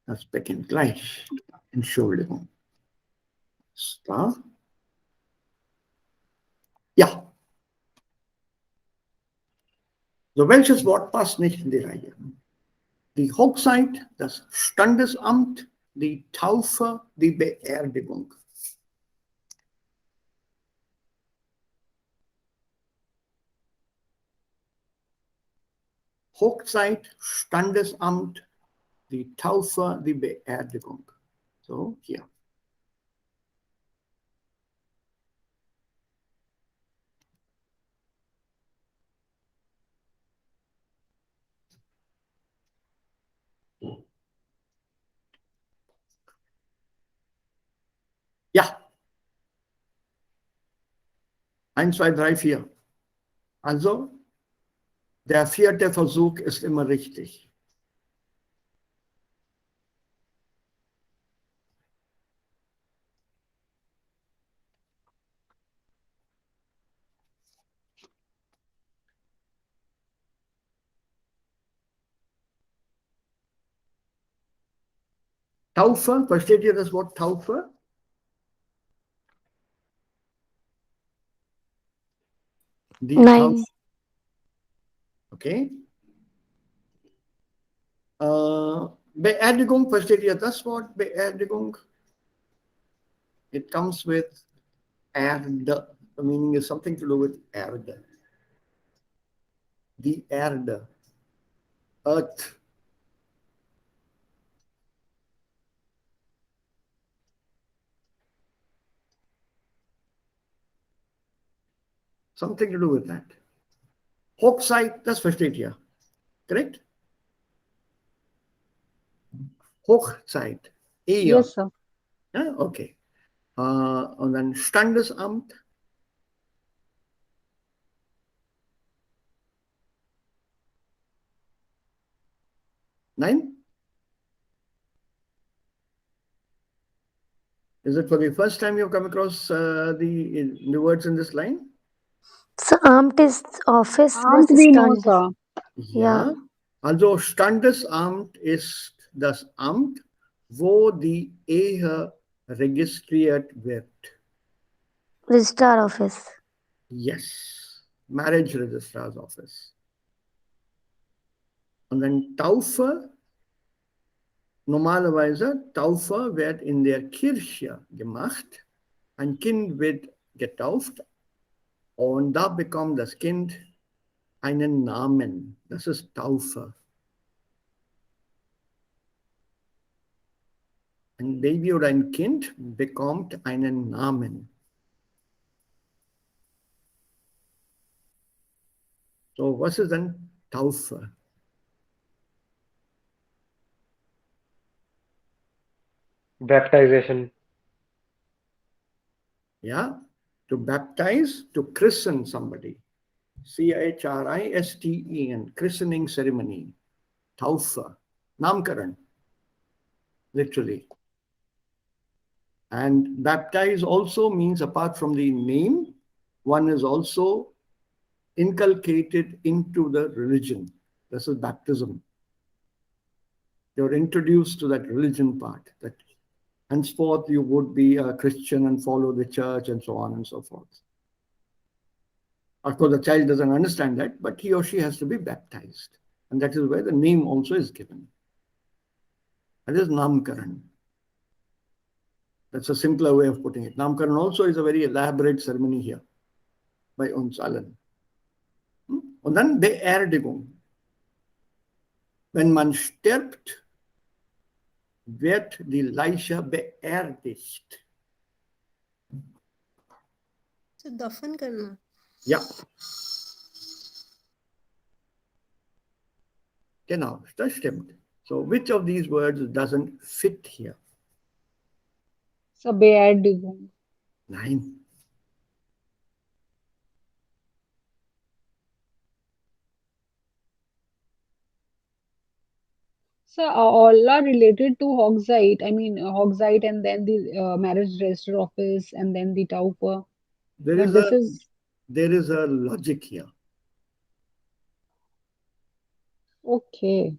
Das beginnt gleich. Entschuldigung. Da. Ja. So, welches Wort passt nicht in die Reihe? Die Hochzeit, das Standesamt, die Taufe, die Beerdigung. Hochzeit, Standesamt, die Taufe, die Beerdigung. So, hier. Ja. 1, 2, 3, 4. Also, der 4. Versuch ist immer richtig. Taufe, versteht ihr das Wort Taufe? Die Nein. Taufe. Okay. Beerdigung, versteht ihr das Wort? Beerdigung? It comes with Erde. The meaning is something to do with Erde. Die Erde. Earth. Something to do with that. Hochzeit, das versteht ihr. Correct? Hochzeit. Ehe. Yes, sir. Ja, okay. Und dann Standesamt. Nein? Is it for the first time you've come across the words in this line? So, Amt is office. Amt Was we know, Standes? sir. Ja. Also Standesamt ist das Amt, wo die Ehe registriert wird. Registrar office. Yes. Marriage Registrar's Office. Und dann Taufe. Normalerweise, Taufe wird in der Kirche gemacht. Ein Kind wird getauft und da bekommt das Kind einen Namen. Das ist Taufe. Ein Baby oder ein Kind bekommt einen Namen. So, was ist denn Taufe? Baptization. Yeah, to baptize, to christen somebody. Christen, christening ceremony. Taufe, Namkaran, literally. And baptize also means, apart from the name, one is also inculcated into the religion. This is baptism. You're introduced to that religion part, that henceforth you would be a Christian and follow the church and so on and so forth. Of course, the child doesn't understand that, but he or she has to be baptized. And that is where the name also is given. That is Namkaran. That's a simpler way of putting it. Namkaran also is a very elaborate ceremony here by uns allen. Und dann Beerdigung. Wenn man stirbt, wird die Leiche beerdigt. So दफन करना. Ja. Genau, das stimmt. So which of these words doesn't fit here? So Beerdigung. Nein. So all are related to Hogsite. I mean, Hogsite and then the marriage register office and then the Taufer. There But is this is a logic here. okay.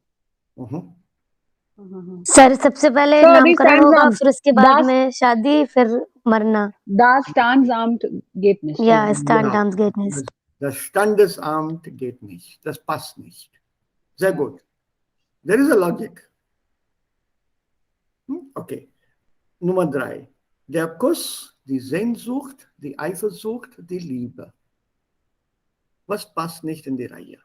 Uh-huh. Uh-huh. Sir सबसे पहले So the नामकरण होगा, Stanzamt, फिर उसके बाद das, में शादी, फिर मरना। das Stanzamt geht nicht. या So. Stand Ja, dance das, गेटनेस्ट। das Standesamt geht nicht. Das passt nicht. Sehr gut. There is a logic. Okay. Nummer 3. Der Kuss, die Sehnsucht, die Eifersucht, die Liebe. Was passt nicht in die Reihe?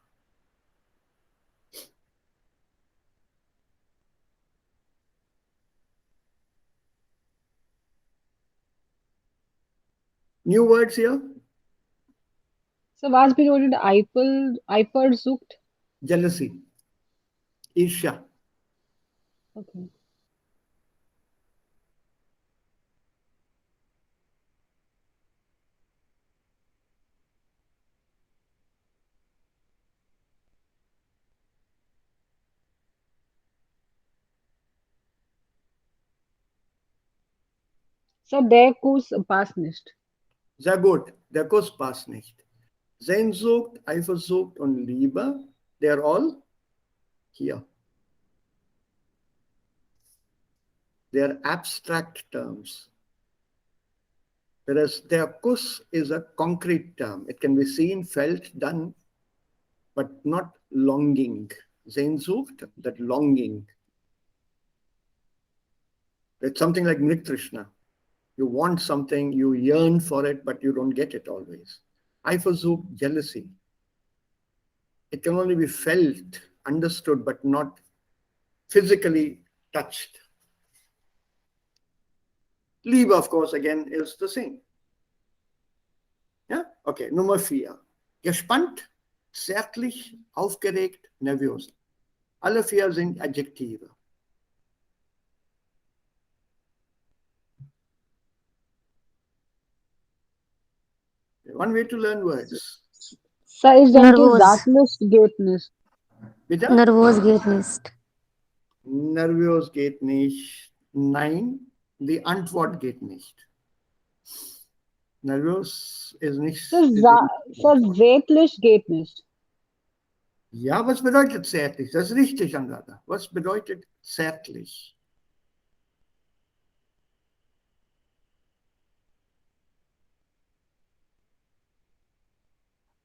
New words here? So was bedeutet Eifersucht? Jealousy, Isha. Okay. So der Kuss passt nicht. Sehr gut. Der Kuss passt nicht. Sehnsucht, Eifersucht und Liebe, they're all here. They're abstract terms. Whereas der Kuss is a concrete term. It can be seen, felt, done, but not longing. Sehnsucht, that longing. It's something like Mritrishna. You want something, you yearn for it, but you don't get it always. Eifersucht, jealousy. It can only be felt, understood, but not physically touched. Liebe, of course, again, is the same. Ja? Okay, Nummer 4. Gespannt, zärtlich, aufgeregt, nervös. Alle 4 sind Adjektive. One way to learn words. So ich denke, नर्वोज, Sattlust geht nicht. Bitte? नर्वोज गेटनेस्ट। Nervös geht nicht. Nein, die Antwort geht nicht. Nervös ist nicht. So, Ist die so Antwort. zärtlich geht nicht. Ja, was bedeutet zärtlich? Das ist richtig, Angada. Was bedeutet zärtlich?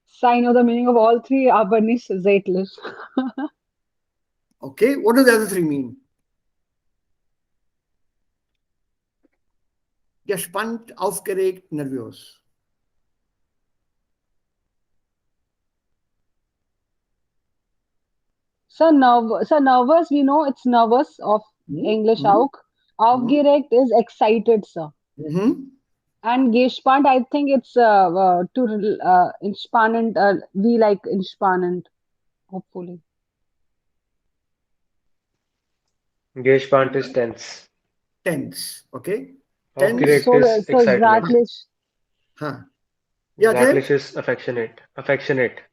So I know the meaning of all three, aber nicht zärtlich. Okay, what do the other 3 mean? Gespannt, aufgeregt, nervös. So nervous, we know it's nervous of English Mhm. auch. Aufgeregt is excited, sir. Mhm. And gespannt, I think it's to entspannend, we like entspannend, hopefully. Gespannt is tense. Tense, okay? Tense, Aufgeregt So, is so excitement. zärtlich. huh. Yeah, there. Zärtlich is affectionate. Affectionate or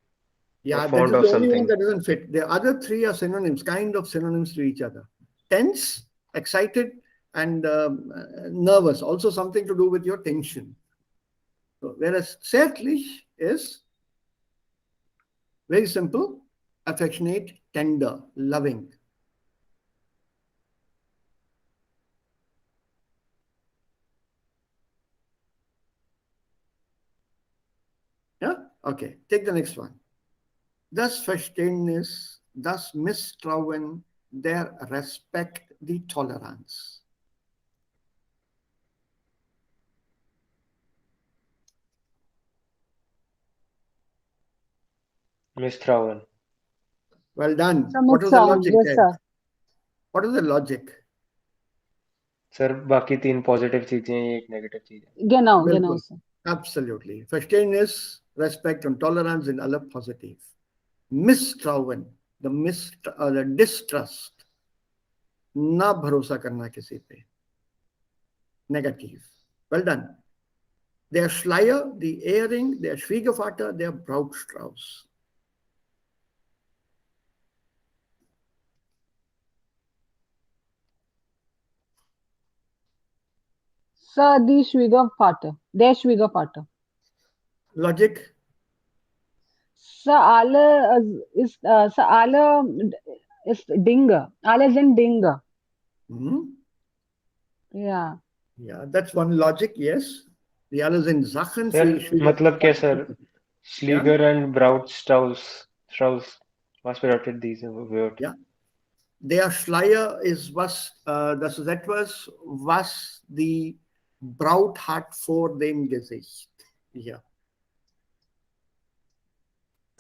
Yeah, that fond is of the only one something. that doesn't fit. The other 3 are synonyms, kind of synonyms to each other. Tense, excited, and nervous, also something to do with your tension. So, whereas zärtlich is very simple, affectionate, tender, loving. Yeah, okay, take the next one. Das Verständnis, das Misstrauen, der Respekt, die Toleranz. Misstrauen. Well done. So What is the Misstrauen, logic yes, there? sir. What is the logic? Sir बाकी 3 positive चीजें हैं, एक negative चीज है. Genau, Bilkul. sir. Absolutely. Verständnis, Respekt und Toleranz sind alle positiv. Misstrauen, the distrust, ना भरोसा करना किसी पे. Negative. Well done. Der Schleier, die Ehering, der Schwiegervater, der Brautstrauß. Sir, der Schwiegervater. Logic. Sir, alle ist Dinge. Alle sind Dinge. Hmm? Yeah. Yeah, that's one logic, yes. The other is in Sachen sir für मतलब क्या sir Yeah, Schliger and Strauss was adopted these word. yeah. Der Schleier ist das ist etwas, was die Braut hat vor dem Gesicht. Ja,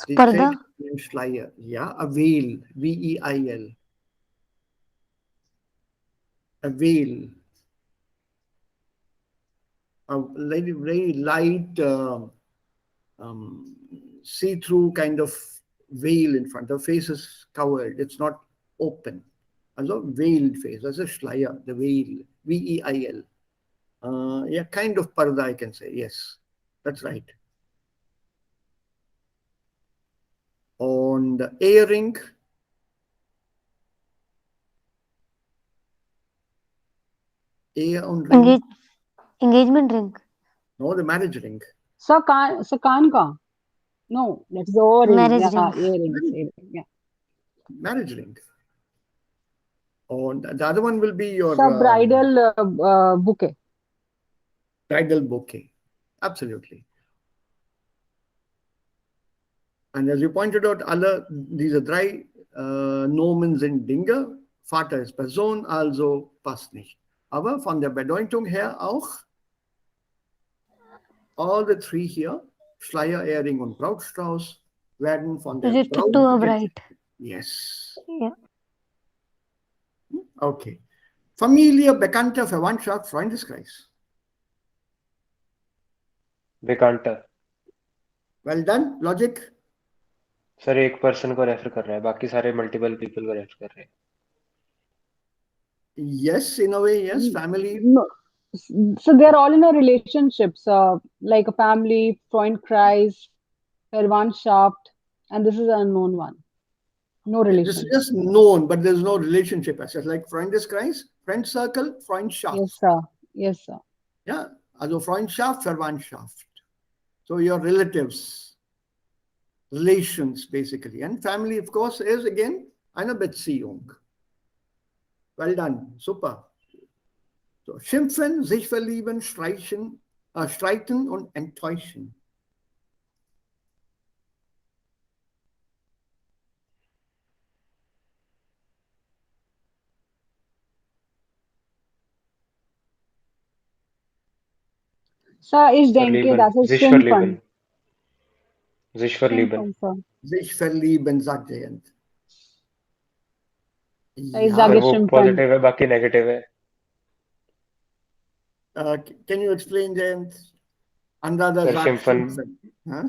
die पर्दा trägt einen Schleier. Ja, a veil, V-E-I-L, a veil, a very light um, see-through kind of veil in front. The face is covered. It's not open. Also veiled face. That's a Schleier, the veil, V-E-I-L. Yeah, kind of parda, I can say. Yes, that's right. On the earring, ear on ring. engagement ring, No, the marriage ring. Sakan ka? No, that's the O-ring. marriage Yeah, ring, earrings. Yeah. Marriage ring. On the other one will be your So bridal bouquet. bridal bouquet. Absolutely. And as you pointed out, these are drei Nomen sind Dinge. Vater ist Person, also passt nicht. Aber von der Bedeutung her auch, all the three here, Schleier, Earring und Brautstrauß, werden von der related Braut to a gezeichnet. bride. Yes. Yeah. Okay. Familie, Bekannter, Verwandtschaft, Freundeskreis. Bekannter. Well done. Logic. Sir एक person को refer कर रहा है बाकी सारे multiple people को refer कर रहे हैं. Yes, in a way, yes. Family. No. So they're all in a relationship. So like a family, Freundkreis, Verwandtschaft, and this is an unknown one. No This relation. is just known, but there's no relationship as such. Like Freundeskreis, friend circle, Freundschaft. Yes, sir. Yes, sir. Yeah. Also Freundschaft, Verwandtschaft. So your relatives, relations basically. And family, of course, is again eine Beziehung. Well done. Super. So, schimpfen, sich verlieben, streiten und enttäuschen. Sir, ich denke, Verlieben. das ist Sich Schimpfen. verlieben. Sich verlieben. Schimpfen, sir. Sich verlieben, sagt Jayant. Ich Ja. Sir sage वो Schimpfen. Positive है बाकी negative है. Can you explain, Jayant? Another sir sagt शिम्फन schimpfen. Huh?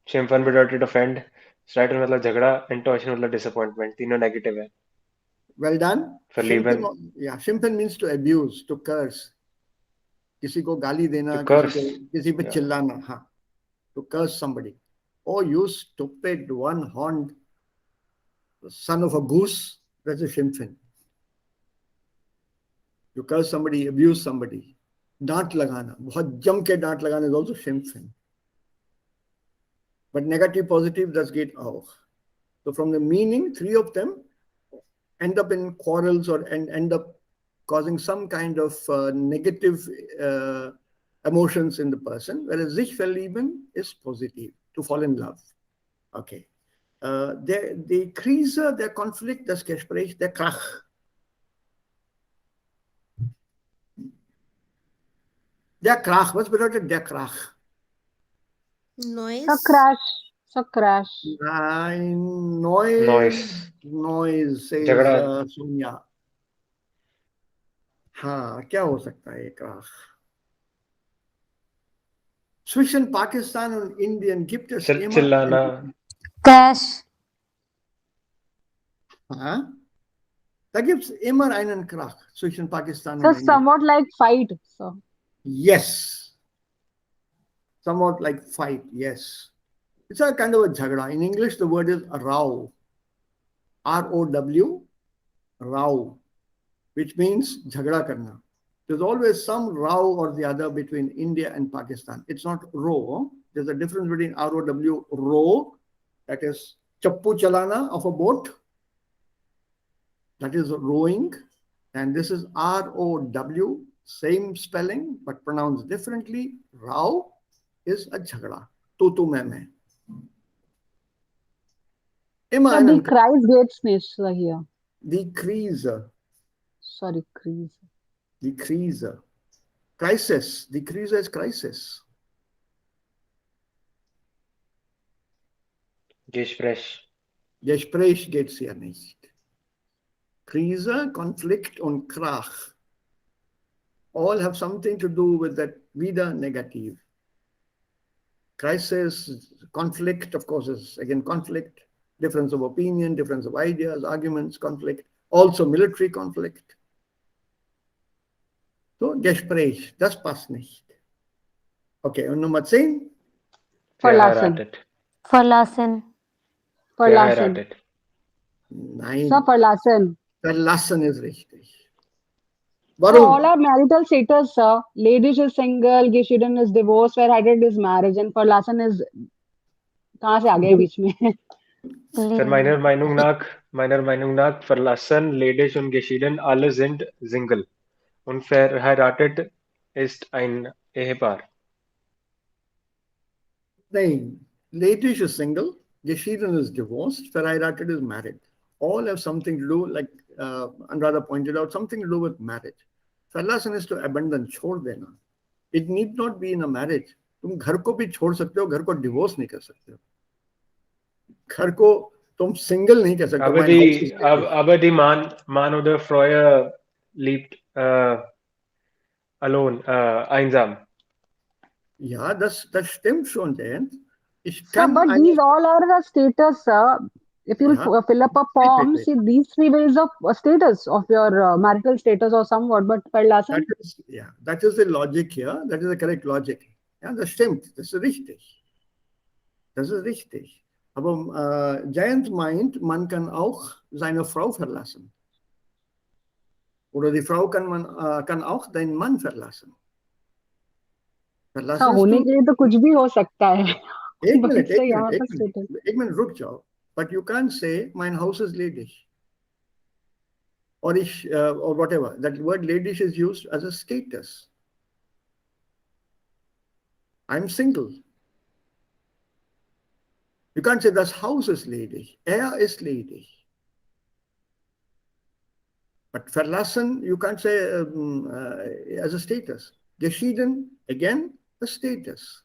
शिम्फन bedeutet offend. स्ट्राइटन मतलब झगड़ा. enttäuschen मतलब disappointment. तीनों negative है. Well done. Verlieben. Yeah, schimpfen means to abuse, to curse. किसी को गाली देना, To curse. किसी पे Yeah. चिल्लाना, हाँ. To curse somebody. Oh, you stupid one-horned son of a goose. That's a schimpfen. You curse somebody, abuse somebody. डांट लगाना, बहुत जम के डांट लगाना is also schimpfen. But negative, positive does get auch. So from the meaning, three of them end up in quarrels or end up causing some kind of negative emotions in the person, whereas sich verlieben is positive, to fall in love. Okay. Die Krise, der Konflikt, das Gespräch, der Krach. Der Krach, was bedeutet der Krach? Noise. Sir, crash. Sir, crash. Nein, Noise. Noise says झगड़ा. Sonia. हाँ, क्या हो सकता है ये Krach? Zwischen Pakistan und Indien gibt es immer चिल्लाना. cash, Da gibt es immer einen Krach zwischen Pakistan So und Indien. somewhat like fight. So Yes. Somewhat like fight, yes. It's a kind of a jhagda. In English, the word is row. R-O-W, row, which means jhagda karna. There's always some row or the other between India and Pakistan. It's not row. There's a difference between R-O-W, row, that is chappu chalana of a boat, that is rowing, And this is ROW, same spelling, but pronounced differently. Rao is a jhagda. Tu mein. Sir, decrease gates here. Decrease. Sorry, crease. Decrease. Crisis. Decrease is crisis. Gespräch. Gespräch geht's hier nicht. Krise, Konflikt und Krach all have something to do with that wieder negative. Crisis, conflict, of course, is again conflict, difference of opinion, difference of ideas, arguments, conflict, also military conflict. So, Gespräch, das passt nicht. Okay, und Nummer 10? Verheiratet. Verlassen. Verlassen. Verheiratet. Nein. Sir, verlassen. Verlassen ist richtig. So Warum? all are marital status, sir. Ladies is single, geschieden is divorced, verheiratet is marriage, and verlassen is कहाँ से आ गए बीच में? Sir, meiner Meinung nach verlassen, ledig und geschieden, alle sind Single. Und verheiratet ist ein Ehepaar. Nein. Ladies is single, geschieden is divorced, verheiratet is married. All have something to do, like Anuradha pointed out, something to do with marriage. Verlassen is to abandon, छोड़ देना. It need not be in a marriage. तुम घर को भी छोड़ सकते हो, घर को divorce नहीं कर सकते हो. घर को तुम single नहीं कर सकते. Aber die Mann oder Frau lebt alone, einsam. Ja, das stimmt schon, Jayant. Sir, but these all are the status, sir. If you fill up a form, see these three ways of status of your marital status or somewhat, but verlassen. That is the logic here. That is the correct logic. Ja, das stimmt. Das ist richtig. Das ist richtig. Aber Jayant meint, man kann auch seine Frau verlassen. Oder die Frau kann auch den Mann verlassen. हाँ, होने के लिए तो कुछ भी हो सकता है. एक मिनट रुक जाओ. But you can't say, mein Haus ist ledig. Or whatever. That word ledig is used as a status. I'm single. You can't say, das Haus ist ledig. Ist ledig. But verlassen, you can't say as a status. Geschieden, again, a status.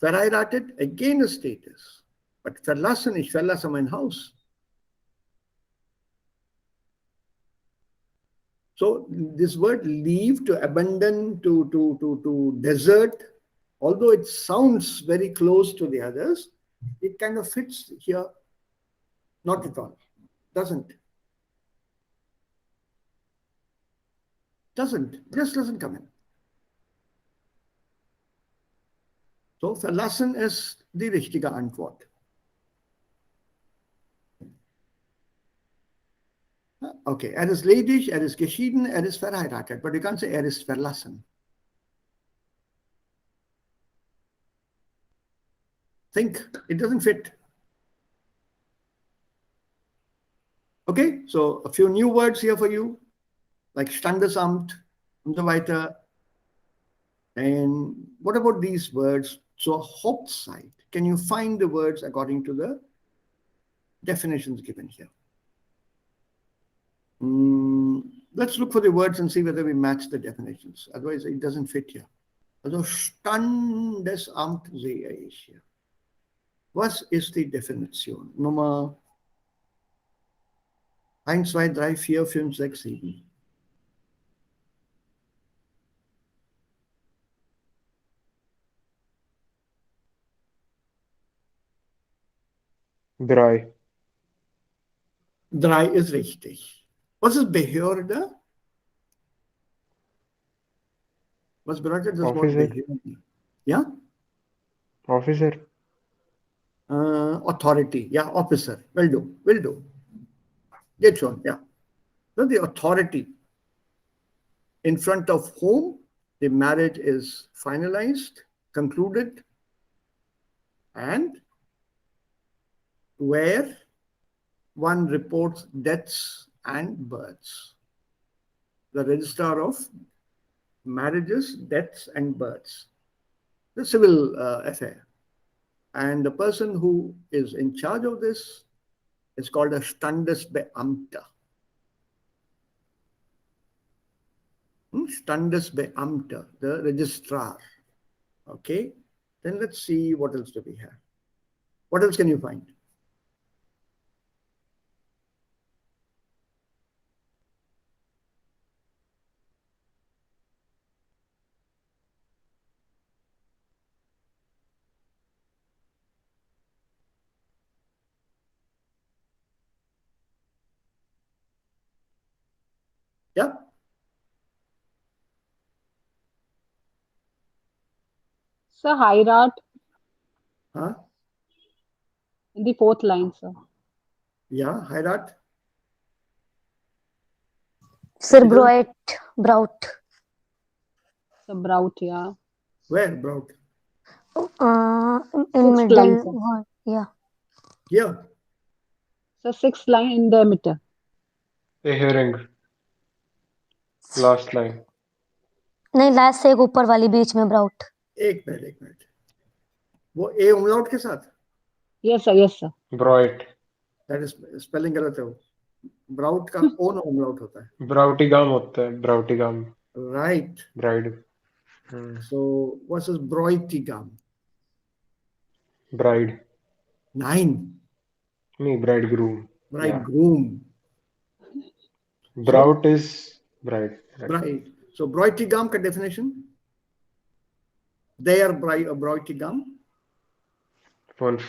Verheiratet, again a status. But verlassen, ich verlasse mein Haus. So this word leave, to abandon, to desert, although it sounds very close to the others, it kind of fits here. Not at all. Doesn't. Just doesn't come in. So verlassen ist die richtige Antwort. Okay, ist ledig, ist geschieden, ist verheiratet, but you can't say ist verlassen. Think, it doesn't fit. Okay, so a few new words here for you, like Standesamt und so weiter. And what about these words? So Hauptzeit, can you find the words according to the definitions given here? Let's look for the words and see whether we match the definitions. Otherwise, it doesn't fit here. Also, Standesamt sehe ich hier. Was ist die Definition? Nummer 1, 2, 3, 4, 5, 6, 7. Drei. 3 ist richtig. Was ist Behörde? Was bedeutet das Wort Behörde? Ja? Officer. Authority. Yeah, officer. Will do. Get schon, yeah. So the authority in front of whom the marriage is finalized, concluded, and where one reports deaths and births. The registrar of marriages, deaths, and births. The civil affair. And the person who is in charge of this is called a Standesbeamter. Standesbeamter, the registrar. Okay. Then let's see what else do we have. What else can you find? Yeah. Sir, heirat Huh? in the fourth line, sir. Yeah. Heirat. Sir, Idhar? Braut. The Braut, yeah. Where? Brought. In Sixth line, sir. middle one. Yeah. Here. So sixth line in the emitter. A hearing. Last line. नहीं last से एक ऊपर वाली बीच में brought. एक minute. वो ए umlaut के साथ. Yes, sir. Yes, sir. Broit. That is spelling गलत है वो. Braut का own umlaut होता है. Brautigam होता है. Brautigam. Right. Bride. So what is Broitigam? Bride. 9. Me, bridegroom. Bridegroom. Braut is bride. Right. Bride. So Broitigam का definition? Their Broitigam. One.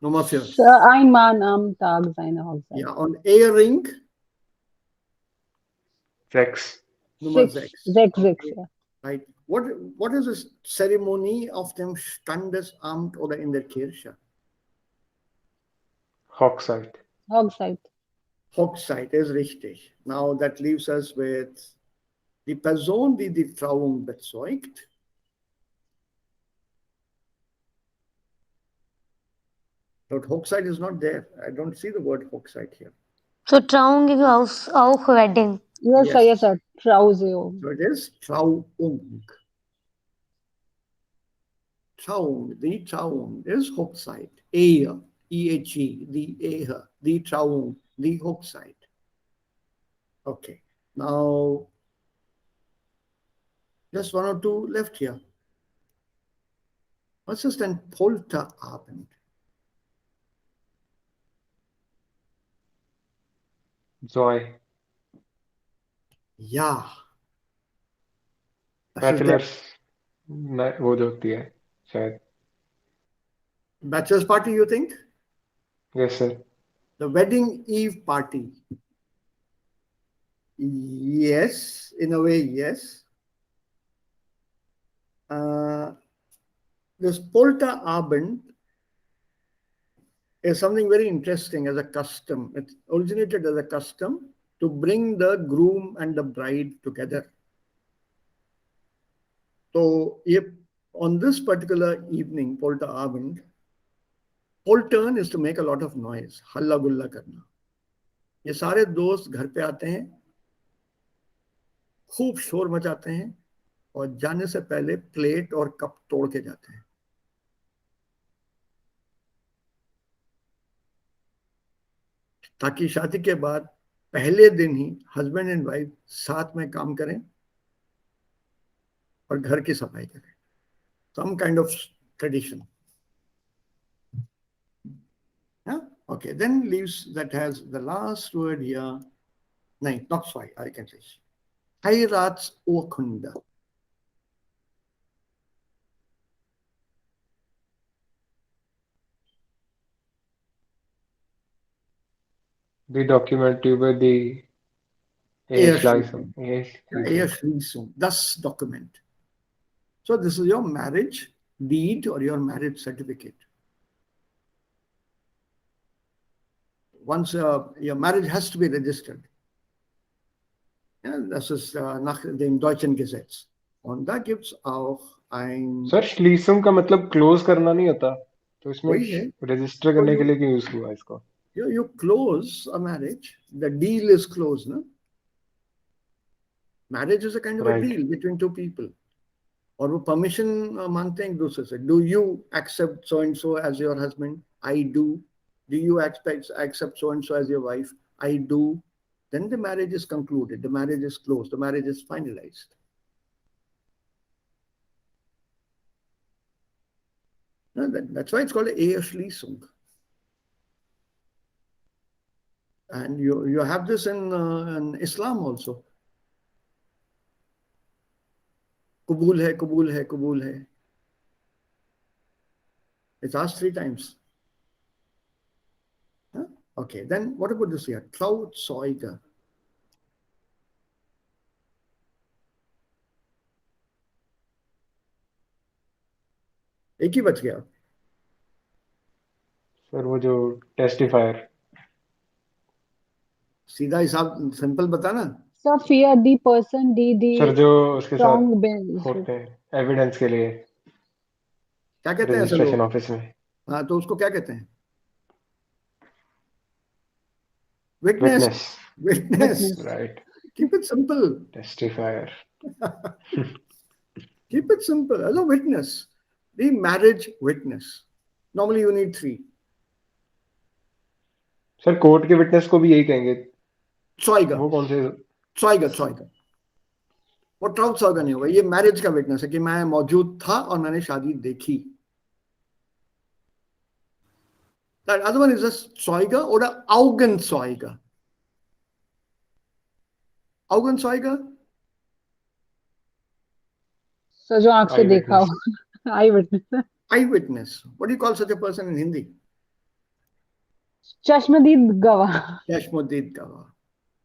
Nummer 4. Sir, ein Mann am Tag seiner Hochzeit. Yeah, on A-ring. Sex. Nummer Six. 6. Six, yeah. Right. What is this ceremony of dem Standesamt oder in der Kirche? Hochzeit. Hochzeit. Hochzeit ist richtig. Now that leaves us with die Person, die die Trauung bezeugt. But Hochzeit is not there. I don't see the word Hochzeit here. So Trauung is auch wedding. Yes, sir. Yes. Yes, sir. Trause. So it is Trauung. Trauung, die Trauung is Hochzeit. Ehe, E-H-E, die Ehe, die Trauung, die Hochzeit. Okay, now just one or two left here. Was ist ein Polterabend? Joy. Ja. Das ist der Bachelors. वो जो होती है शायद. bachelor's party, you think? Yes, sir. The wedding eve party. Yes, in a way, yes. This Polterabend is something very interesting as a custom. It originated as a custom to bring the groom and the bride together. So on this particular evening, Polterabend, Poltern is to make a lot of noise, हल्ला गुल्ला करना. ये सारे दोस्त घर पे आते हैं, खूब शोर मचाते हैं और जाने से पहले प्लेट और कप तोड़ के जाते हैं. ताकि शादी के बाद पहले दिन ही हस्बैंड एंड वाइफ साथ में काम करें और घर की सफाई करें. Some kind of tradition. Yeah? Okay, then leaves that has the last word here. No, not zwei, I can say. Heiratsurkunde. The document über die Eheschließung. Eheschließung, das document. So this is your marriage deed or your marriage certificate. Once your marriage has to be registered. Ja, das ist nach dem deutschen Gesetz. Und da gibt es auch ein... sir Schließung का मतलब close करना नहीं होता, तो इसमें वही है. Register करने के लिए क्यों यूज हुआ इसको? You close a marriage, the deal is closed, no? Marriage is a kind of a Right. deal between two people. और वो permission मांगते हैं एक दूसरे से. Do you accept so and so as your husband? I do. Do you accept so and so as your wife? I do. Then the marriage is concluded. The marriage is closed. The marriage is finalized. No, that's why it's called Eheschließung. And you have this in Islam also. Kubul hai, kubul hai, kubul hai. It's asked 3 times. Huh? Okay, then what about this here? Trauzeuge. एक ही बच गया. Sir वो जो टेस्टिफायर. सीधा हिसाब simple बताना. So fear the person, sir the जो उसके साथ strong bench. होते हैं एविडेंस के लिए क्या कहते हैं ऐसे रजिस्ट्रेशन लोग? ऑफिस में. हाँ, तो उसको क्या कहते हैं? Witness. Witness. Witness. Witness. Right. Keep it simple. टेस्टिफायर. Keep it simple. As a witness. The marriage witness. Normally you need 3. Sir court के विटनेस को भी यही कहेंगे. Zeuge. वो कौन से? Zeuge. वो Trauzeuge नहीं होगा. ये मैरिज का विटनेस है कि मैं मौजूद था और मैंने शादी देखी. That other one is a Zeuge or a Augenzeuge. Augenzeuge? So जो आँख से देखा हो. Eyewitness. Eyewitness. Eyewitness. What do you call such a person in Hindi? चश्मदीद गवाह. चश्मदीद गवाह.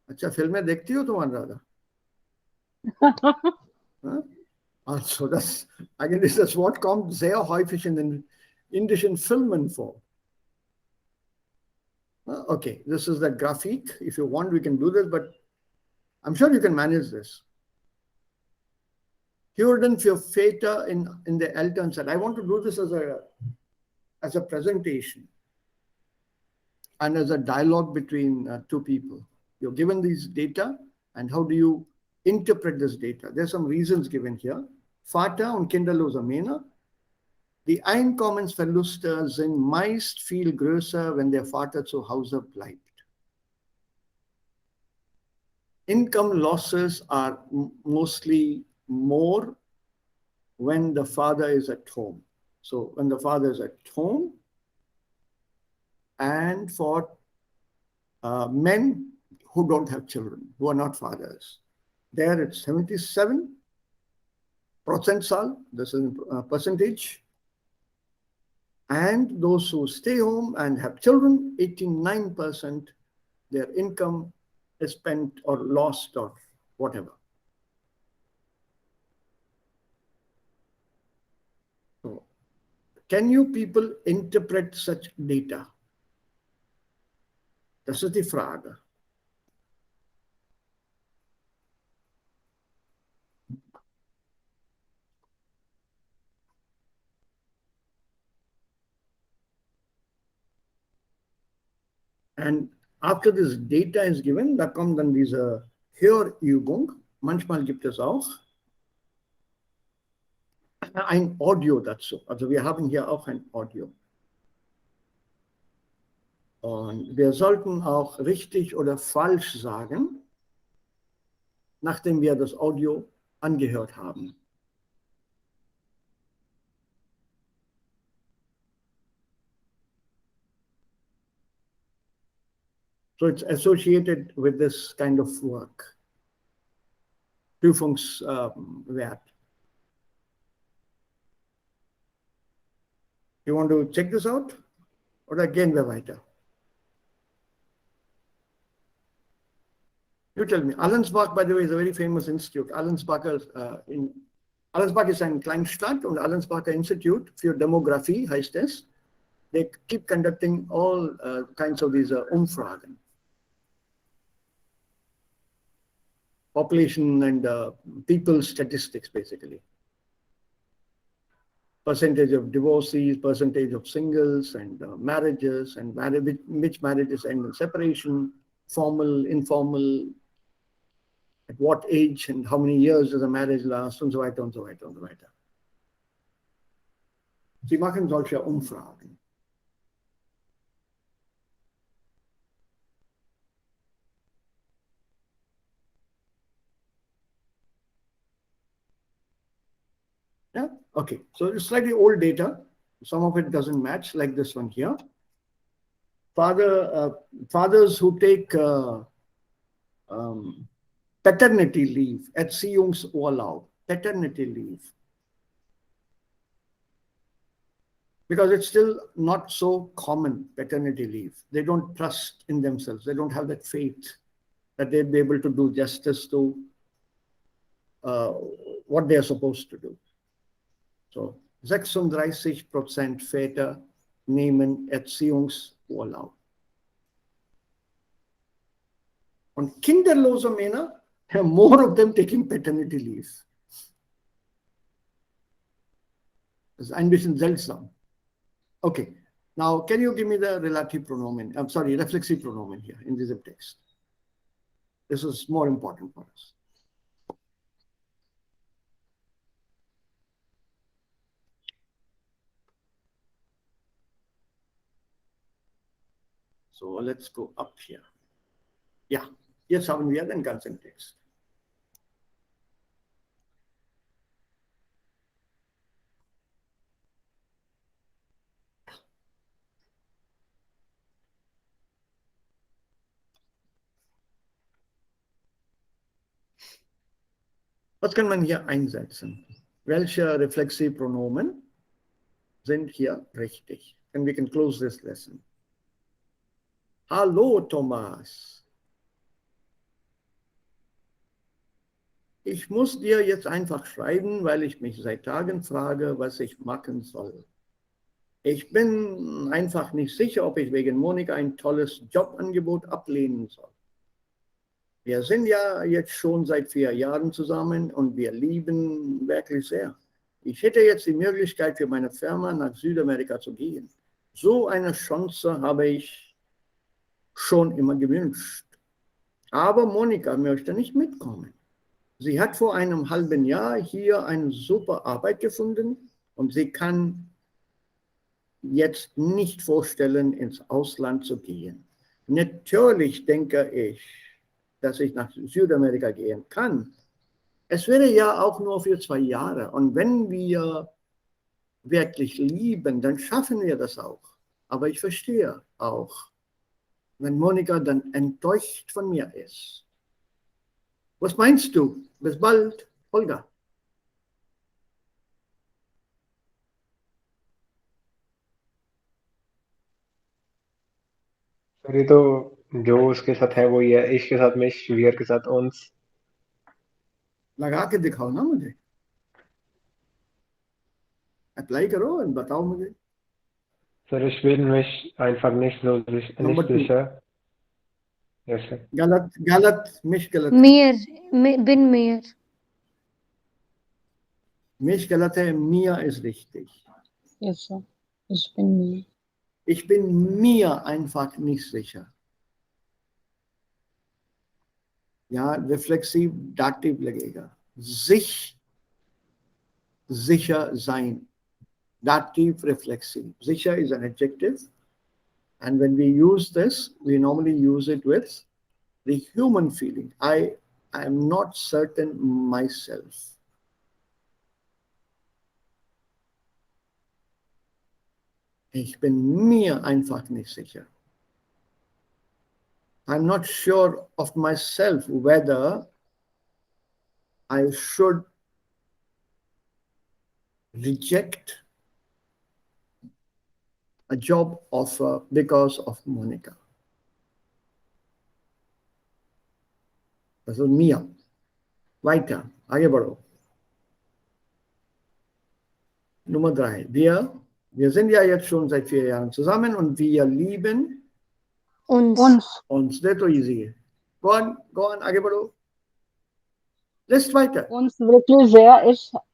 अच्छा, फिल्में देखती हो तुम Anuradha? Huh? Also, das eigentlich ist das Wort kommt sehr häufig in den indischen Filmen vor. Okay, this is the graphic. If you want, we can do this, but I'm sure you can manage this. Hürden für Väter in the Elternzeit. I want to do this as a presentation and as a dialogue between 2 people. You're given these data, and how do you interpret this data? There's some reasons given here. Vater und kinderlose Männer. Die Einkommensverluste sind meist viel größer, wenn der Vater zu Hause bleibt. Income losses are mostly more when the father is at home. So when the father is at home, and for men who don't have children, who are not fathers, there it's 77%. This is percentage. And those who stay home and have children, 89%, their income is spent or lost or whatever. So, can you people interpret such data? Das ist die Frage. And after this data is given, da kommt dann diese Hörübung. Manchmal gibt es auch ein Audio dazu. Also wir haben hier auch ein Audio. Und wir sollten auch richtig oder falsch sagen, nachdem wir das Audio angehört haben. So it's associated with this kind of work. Prüfungswert. You want to check this out? Oder gehen wir weiter? You tell me. Allensbach, by the way, is a very famous institute. Allensbach ist ein Kleinstadt und Allensbacher Institute für Demographie heißt es. They keep conducting all kinds of these Umfragen. Population and people statistics, basically. percentage of divorcees, percentage of singles, and marriages, and which marriages end in separation, formal, informal, at what age and how many years does a marriage last und so weiter und so weiter und so weiter. Sie machen solche Umfragen. Yeah, okay. So it's slightly old data. Some of it doesn't match, like this one here. Fathers who take paternity leave, Erziehungsurlaub, paternity leave. Because it's still not so common, paternity leave. They don't trust in themselves. They don't have that faith that they'll be able to do justice to what they are supposed to do. So 36% Väter nehmen Erziehungsurlaub. Und kinderlose Männer, more of them taking paternity leave. Das ist ein bisschen seltsam. Okay, now can you give me the relative pronomen? I'm sorry, reflexive pronomen here in this text. This is more important for us. So let's go up here. Ja, jetzt haben wir den ganzen Text. Was kann man hier einsetzen? Welche Reflexivpronomen sind hier richtig? And we can close this lesson. Hallo, Thomas. Ich muss dir jetzt einfach schreiben, weil ich mich seit Tagen frage, was ich machen soll. Ich bin einfach nicht sicher, ob ich wegen Monika ein tolles Jobangebot ablehnen soll. Wir sind ja jetzt schon seit 4 Jahren zusammen und wir lieben wirklich sehr. Ich hätte jetzt die Möglichkeit für meine Firma nach Südamerika zu gehen. So eine Chance habe ich schon immer gewünscht. Aber Monika möchte nicht mitkommen. Sie hat vor einem halben Jahr hier eine super Arbeit gefunden und sie kann jetzt nicht vorstellen, ins Ausland zu gehen. Natürlich denke ich, dass ich nach Südamerika gehen kann. Es wäre ja auch nur für 2 Jahre. Und wenn wir wirklich lieben, dann schaffen wir das auch. Aber ich verstehe auch, wenn Monika dann enttäuscht von mir ist. Was meinst du? Bis bald, Olga. Sir ये तो जो उसके साथ है वही है, इश्क के साथ में वीर के साथ उन्स. लगा के दिखाओ ना मुझे. अप्लाई करो और बताओ मुझे. Sir ich bin mich einfach nicht Number 2. sicher. Yes, sir. गलत مش गलत. Mayor bin mayor. Mich गलत है, Mia ist richtig. Yes, sir. Ich bin me. Ich bin mir einfach nicht sicher. Ja, reflexiv dativ लगेगा. Sicher sein. Dativ reflexive. Sicher is an adjective. And when we use this, we normally use it with the human feeling. I am not certain myself. Ich bin mir einfach nicht sicher. I'm not sure of myself whether I should reject a job offer because of Monica. Das ist mir. Weiter, आगे बढ़ो. Nummer 3. Wir sind ja jetzt schon seit 4 Jahren zusammen und wir lieben uns. uns. That's so easy. Go on, आगे बढ़ो. Lässt weiter. Uns wirklich sehr,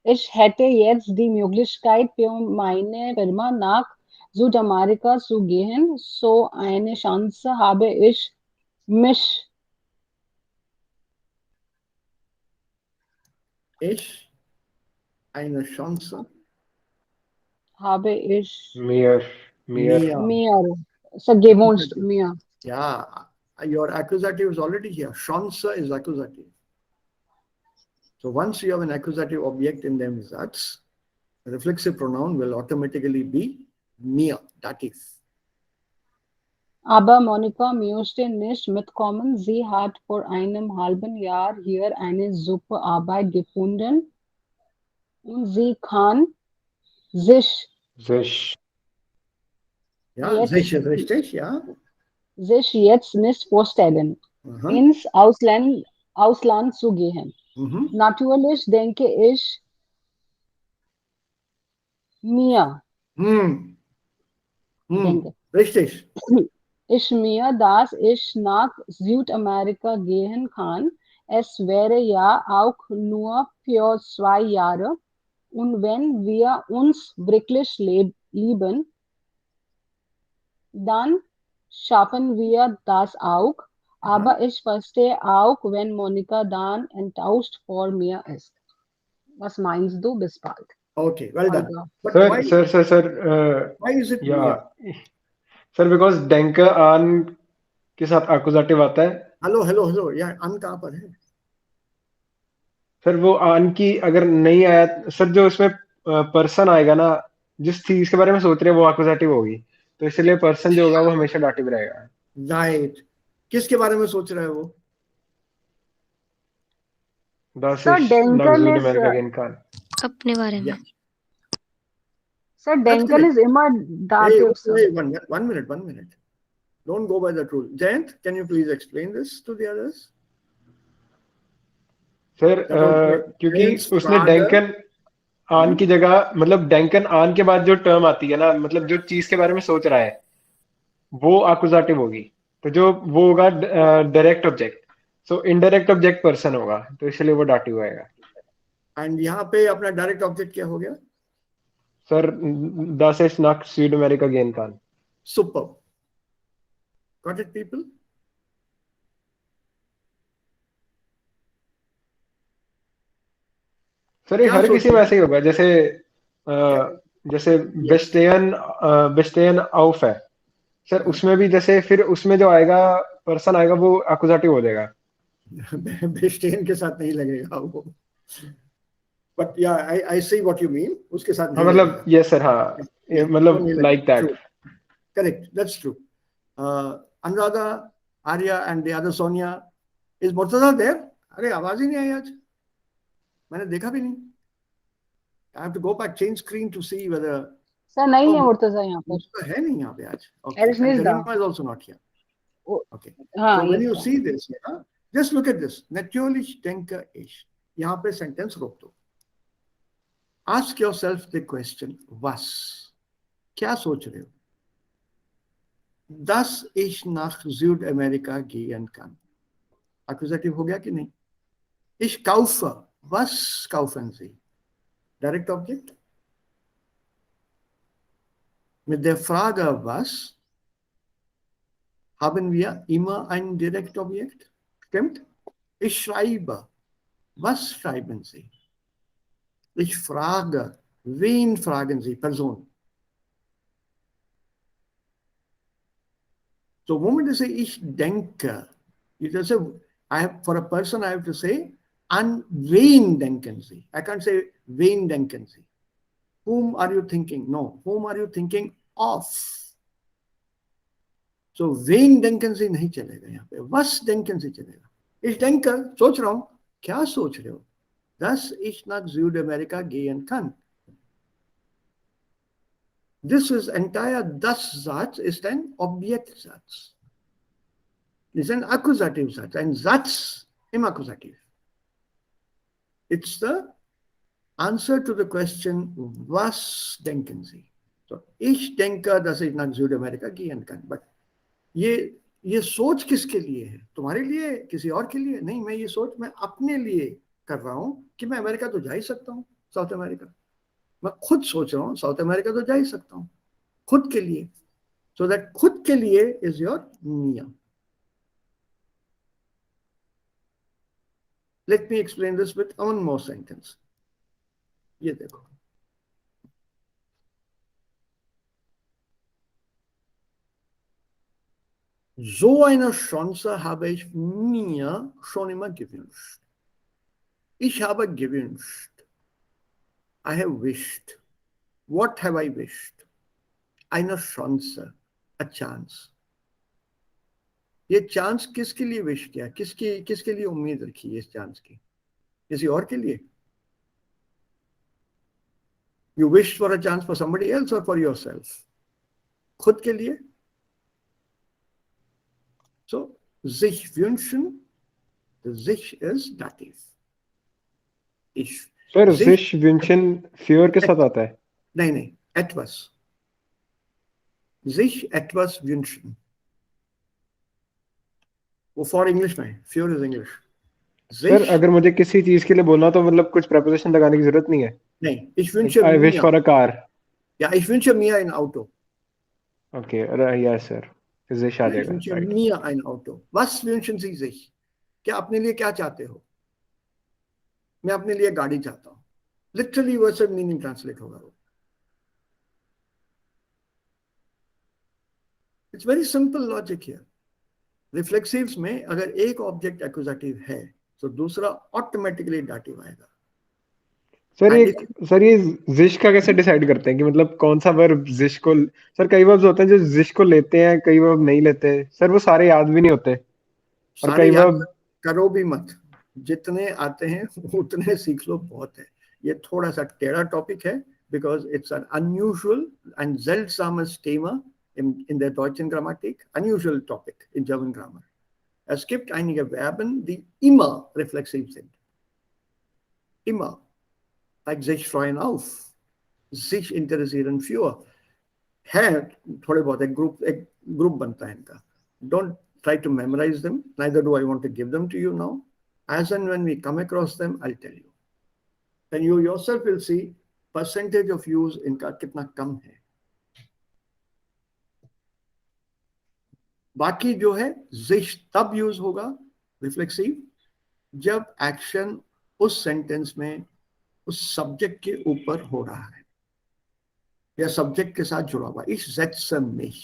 ich hätte jetzt die Möglichkeit, für meine Firma nach Südamerika zu gehen. So eine Chance habe mich, Ich eine Chance habe ich Mir, mir. mir. mir, so gewünscht, Accusative. mir. Yeah, your accusative is already here. Chance is accusative. So once you have an accusative object in them Satz, the reflexive pronoun will automatically be mir, dativ. Aber Monika möchte nicht mitkommen. Sie hat vor einem halben Jahr hier eine super Arbeit gefunden und sie kann sich Sich. Ja, jetzt, sicher, richtig, ja. sich jetzt nicht vorstellen, Aha. ins Ausland zu gehen. Mhm. Natürlich denke ich mir, Hm. Hm. denke Richtig. ich mir, dass ich nach Südamerika gehen kann. Es wäre ja auch nur für 2 Jahre. Und wenn wir uns wirklich lieben, dann schaffen wir das auch. Aha. Aber ich verstehe auch, wenn Monika dann enttäuscht vor mir ist. Was meinst du? Bis bald. Okay, well done. Olga. But Sir, why is it mir? yeah. Sir, because denke an के साथ accusative आता है. Hello यार अन कहाँ पर है? Sir वो आन की अगर नहीं आया सर जो उसमें पर्सन आएगा ना जिस चीज के बारे में सोच रहे हैं वो accusative होगी तो इसलिए पर्सन जो होगा वो हमेशा dative रहेगा. राइट. किसके बारे में सोच रहा है वो? Das Sir, ist nach Denken is Südamerika gehen kann. अपने बारे में. Yeah. Sir, That's Denken correct. is immer Hey, dative, sir. one minute. Don't go by that rule. Jayant, can you please explain this to the others? Sir That was क्योंकि Jayant's उसने father. डेंकन आन की जगह मतलब डेंकन आन के बाद जो टर्म आती है ना मतलब जो चीज के बारे में सोच रहा है वो accusative होगी तो जो वो होगा direct object so indirect object person होगा तो इसलिए वो dative आएगा. एंड यहाँ पे अपना डायरेक्ट ऑब्जेक्ट क्या हो गया? Sir das ist nach Südamerika gehen kann. Super. Got it, people? Sir ये क्या हर सोच किसी में रहे ऐसे ही होगा जैसे जैसे Yes. बेस्टेन आउफ है सर उसमें भी जैसे फिर उसमें जो आएगा पर्सन आएगा वो accusative हो जाएगा. बेस्टेन के साथ नहीं लगेगा वो. बट या आई सी व्हाट यू मीन. उसके साथ हाँ नहीं मतलब लगेगा. ये सर हाँ ये वो मतलब नहीं लाइक लगेगा. That. True. Correct. That's true. Anuradha, Arya, and the other Sonia. Is Murtaza there? अरे आवाज ही नहीं आई आज. मैंने देखा भी नहीं. I have to go back, change screen to see whether. Sir, नहीं है Oh, मुर्तजा यहाँ पर. Murtaza है नहीं यहाँ पे आज. Okay. Eris And Nizda. Garima is also not here. Oh, Okay. हाँ, So when yes, you sir. see this, yeah, just look at this. Natürlich denke ich. यहाँ पे sentence रोक दो. Ask yourself the question, was? क्या सोच रहे हो? Dass ich nach Südamerika gehen kann. Accusative हो गया कि नहीं? Ich kaufe. Was kaufen Sie? Direct Object. Mit der Frage was haben wir immer ein Direktobjekt. Stimmt? Ich schreibe. Was schreiben Sie? Ich frage. Wen fragen Sie? Person. So, moment you say ich denke, you just say, for a person, I have to say, an wen denken Sie? I can't say wen denken Sie. Whom are you thinking? No. Whom are you thinking of? So, wen denken Sie नहीं चलेगा यहाँ पे. Was denken Sie चलेगा. Ich denke, सोच रहा हूँ. क्या सोच रहे हो? Dass ich nach Südamerika gehen kann. This is entire das Satz ist ein Objektsatz. It's an accusative Satz. Ein Satz im Akkusativ. It's the answer to the question, was denken Sie? So, ich denke, dass ich nach Südamerika gehen kann. But ये सोच किसके लिए है? तुम्हारे लिए? किसी और के लिए? नहीं, मैं ये सोच मैं अपने लिए कर रहा हूं कि मैं अमेरिका तो जा ही सकता हूं, साउथ अमेरिका। मैं खुद सोच रहा हूं साउथ अमेरिका तो जा ही सकता हूं खुद के लिए। सो दैट खुद के लिए इज योर मिया। Let me explain this with one more sentence. ये देखो, so eine Chance habe ich mir schon immer gewünscht. Ich habe gewünscht. I have wished. What have I wished? Eine Chance, a chance. ये chance किसके लिए wish किया, किसके लिए उम्मीद रखी है इस चांस की? किसी और के लिए? You wished for a chance for somebody else or for yourself? खुद के लिए? So, sich wünschen, the sich is dative. Ich. सर Sich, विश विंशन फ्योर के साथ आता है? नहीं, etwas. Sich etwas wünschen. वो फॉर इंग्लिश में है, फ्योर इज इंग्लिश। सर अगर मुझे किसी चीज के लिए बोलना तो मतलब कुछ preposition लगाने की जरूरत नहीं है? नहीं, ich wünsche I wish mir. for a car. Ja, ich wünsche mir ein Auto. Okay, yes sir. Sich uh Ich जाएगा, wünsche right. mir ein Auto. Was wünschen Sie sich? क्या अपने लिए क्या चाहते हो? मैं अपने लिए गाड़ी चाहता हूँ। लिटरली वैसे मीनिंग ट्रांसलेट होगा वो। It's very simple logic here. Reflexives में अगर एक ऑब्जेक्ट एक्यूजेटिव है तो दूसरा ऑटोमेटिकली डाटिव आएगा। सर ये जिश का कैसे डिसाइड करते हैं कि मतलब कौन सा वर्ब जिश को? सर कई वर्ब्स होते हैं जो जिश को लेते हैं, कई वर्ब नहीं लेते। सर वो सारे याद भी नहीं होते, और सारे कई याद वर्ब। करो भी मत, जितने आते हैं उतने सीख लो, बहुत है। ये थोड़ा सा टेढ़ा टॉपिक है because it's an unusual and seltsames Thema in der deutschen Grammatik, unusual topic in German Grammar. Es gibt einige Verben, die immer reflexiv sind. Immer. Like sich freuen auf, sich interessieren für. है थोड़े बहुत, एक group बनता है इनका। Don't try to memorize them, neither do I want to give them to you now. As and when we come across them, I'll tell you. And you yourself will see percentage of use इनका कितना कम है। बाकी जो है sich तब use होगा reflexive जब action उस सेंटेंस में उस सब्जेक्ट के ऊपर हो रहा है या सब्जेक्ट के साथ जुड़ा हुआ। Ich setze mich.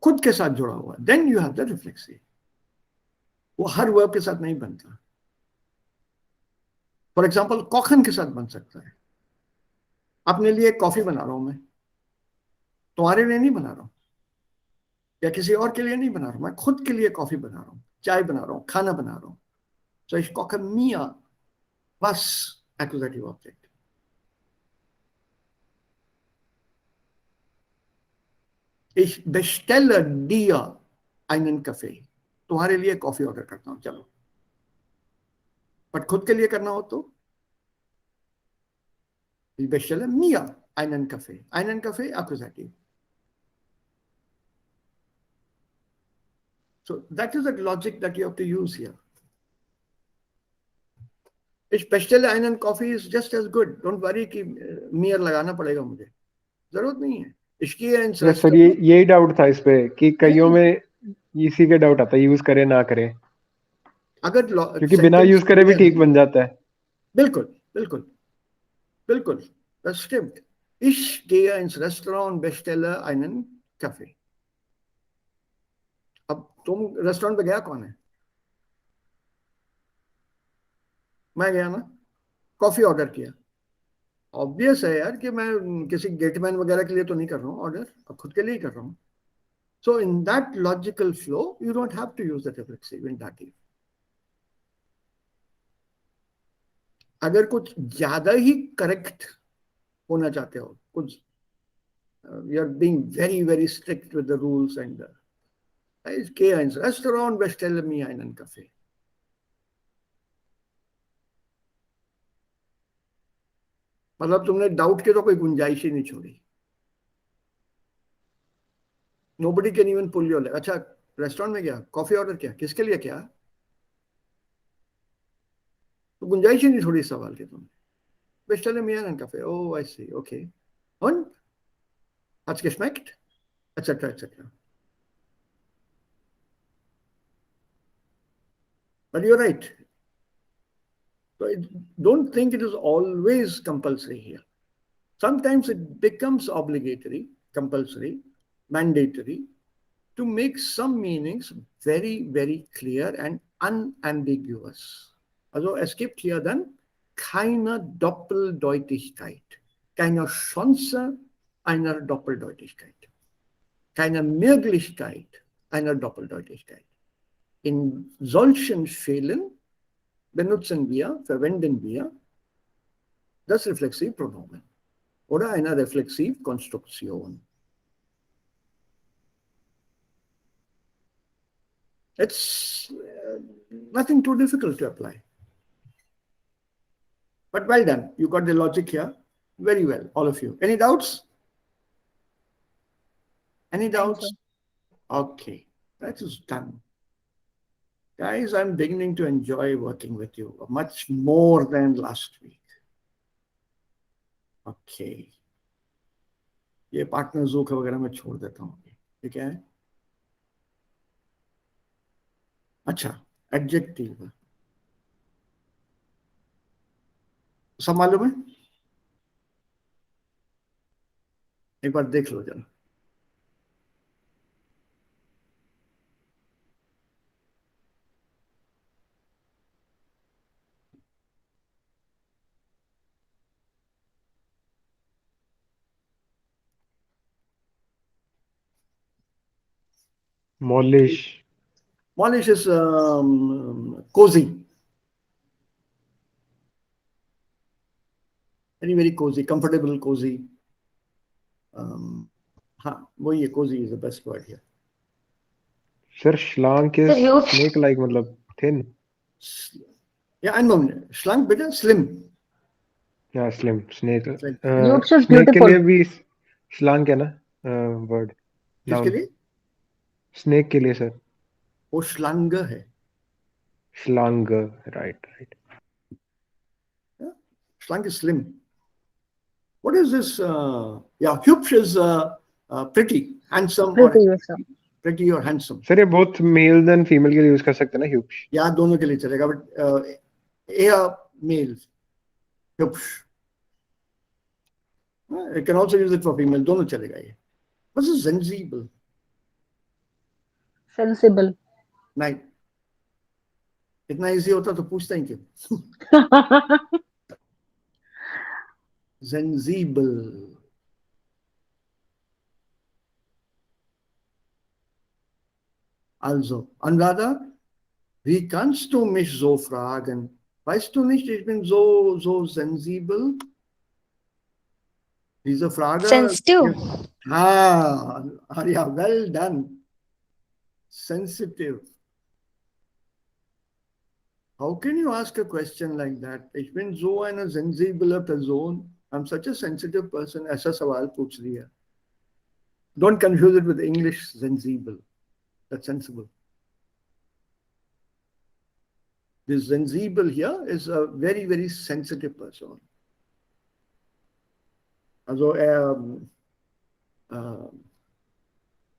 खुद के साथ जुड़ा हुआ, then you have the reflexive. वो हर वर्ब के साथ नहीं बनता। फॉर एग्जाम्पल कॉखन के साथ बन सकता है। अपने लिए कॉफी बना रहा हूं मैं, तुम्हारे लिए नहीं बना रहा हूं या किसी और के लिए नहीं बना रहा हूं, मैं खुद के लिए कॉफी बना रहा हूं, चाय बना रहा हूं, खाना बना रहा हूं। सो ich koche mir was, accusative object. Ich bestelle dir einen Kaffee. तुम्हारे लिए कॉफी ऑर्डर करता हूं, चलो। बट खुद के लिए करना हो तो ich bestelle mir einen Kaffee. Einen Kaffee, accusative. So that is the logic that you have to use here. Ich bestelle einen Coffee is just as good. Don't worry कि mir लगाना पड़ेगा मुझे, जरूरत नहीं है। Ich gehe ins sir Restaurant. यही doubt था इस पे कि कईयों नहीं, में इसी का डाउट आता है, यूज करे ना करे, अगर क्योंकि बिना सेंटेंस यूज करे भी क्लियर ठीक है। बन जाता है। बिल्कुल बिल्कुल बिल्कुल, das stimmt. Ich gehe ins Restaurant, bestelle einen Kaffee. अब तुम रेस्टोरेंट पे गया कौन है? मैं गया ना, कॉफी ऑर्डर किया। ऑब्वियस है यार कि मैं किसी गेटमैन वगैरह के लिए तो नहीं कर रहा हूँ ऑर्डर, अब खुद के लिए ही कर रहा हूँ। So in that logical flow, you don't have to use the reflexive in dative. अगर कुछ ज्यादा ही करेक्ट होना चाहते हो, कुछ you are being very very strict with the rules and ich gehe ins Restaurant, bestelle mir einen Kaffee. मतलब तुमने doubt की तो कोई गुंजाइश ही नहीं छोड़ी। Nobody can even pull your leg. अच्छा रेस्टोरेंट में गया, कॉफी ऑर्डर किया, किसके लिए क्या? तो गुंजाइश ही नहीं थोड़ी सवाल के तुमने. Bestelle mir einen Kaffee. Oh, I see. Okay. Und? Hat's geschmeckt? Etc. etc. But you're right. So don't think it is always compulsory here. Sometimes it becomes obligatory, compulsory, mandatory to make some meanings very, very clear and unambiguous. Also es gibt hier dann keine Doppeldeutigkeit, keine Chance einer Doppeldeutigkeit, keine Möglichkeit einer Doppeldeutigkeit. In solchen Fällen verwenden wir das Reflexivpronomen oder eine Reflexivkonstruktion. It's nothing too difficult to apply. But well done. You got the logic here very well, all of you. Any doubts? Any doubts? Okay, that is done. Guys, I'm beginning to enjoy working with you much more than last week. Okay. ये partner joke वगैरह मैं छोड़ देता हूँ. ठीक है? अच्छा, adjective सब मालूम है? एक बार देख लो जरा. Molish. Molish is cozy. Very, very cozy, comfortable, cozy. हाँ, वही है, cozy is the best word here. Sir, schlank is Sir, huge. snake-like, मतलब thin. Yeah, I know. Schlank, better, slim. Yeah, slim. Snake. Slim. Huge is Snake के beautiful. लिए भी schlank है ना word. किसके Noun. लिए? Snake के लिए sir. वो श्लांग है. Schlang. Right. Yeah? Schlank is slim. What is this? Yeah, huge is pretty, handsome, Pretty, yes, sir. pretty or handsome. Sir, ये both male and female के लिए use कर सकते हैं ना huge. या दोनों के लिए चलेगा, but male, huge. You can also use it for female. दोनों चलेगा ये. What's a sensible? Sensible. नहीं. इतना easy होता तो पूछता ही क्यों? Sensible. Also, Anrada, wie kannst du mich so fragen? Weißt du nicht, ich bin so sensibel? Diese Frage. Sensitive. Yeah, well done. Sensitive. How can you ask a question like that? Ich bin so eine sensible Person. I'm such a sensitive person. ऐसा सवाल पूछ लिया. Don't confuse it with English sensible. That's sensible. This sensible here is a very, very sensitive person. Also,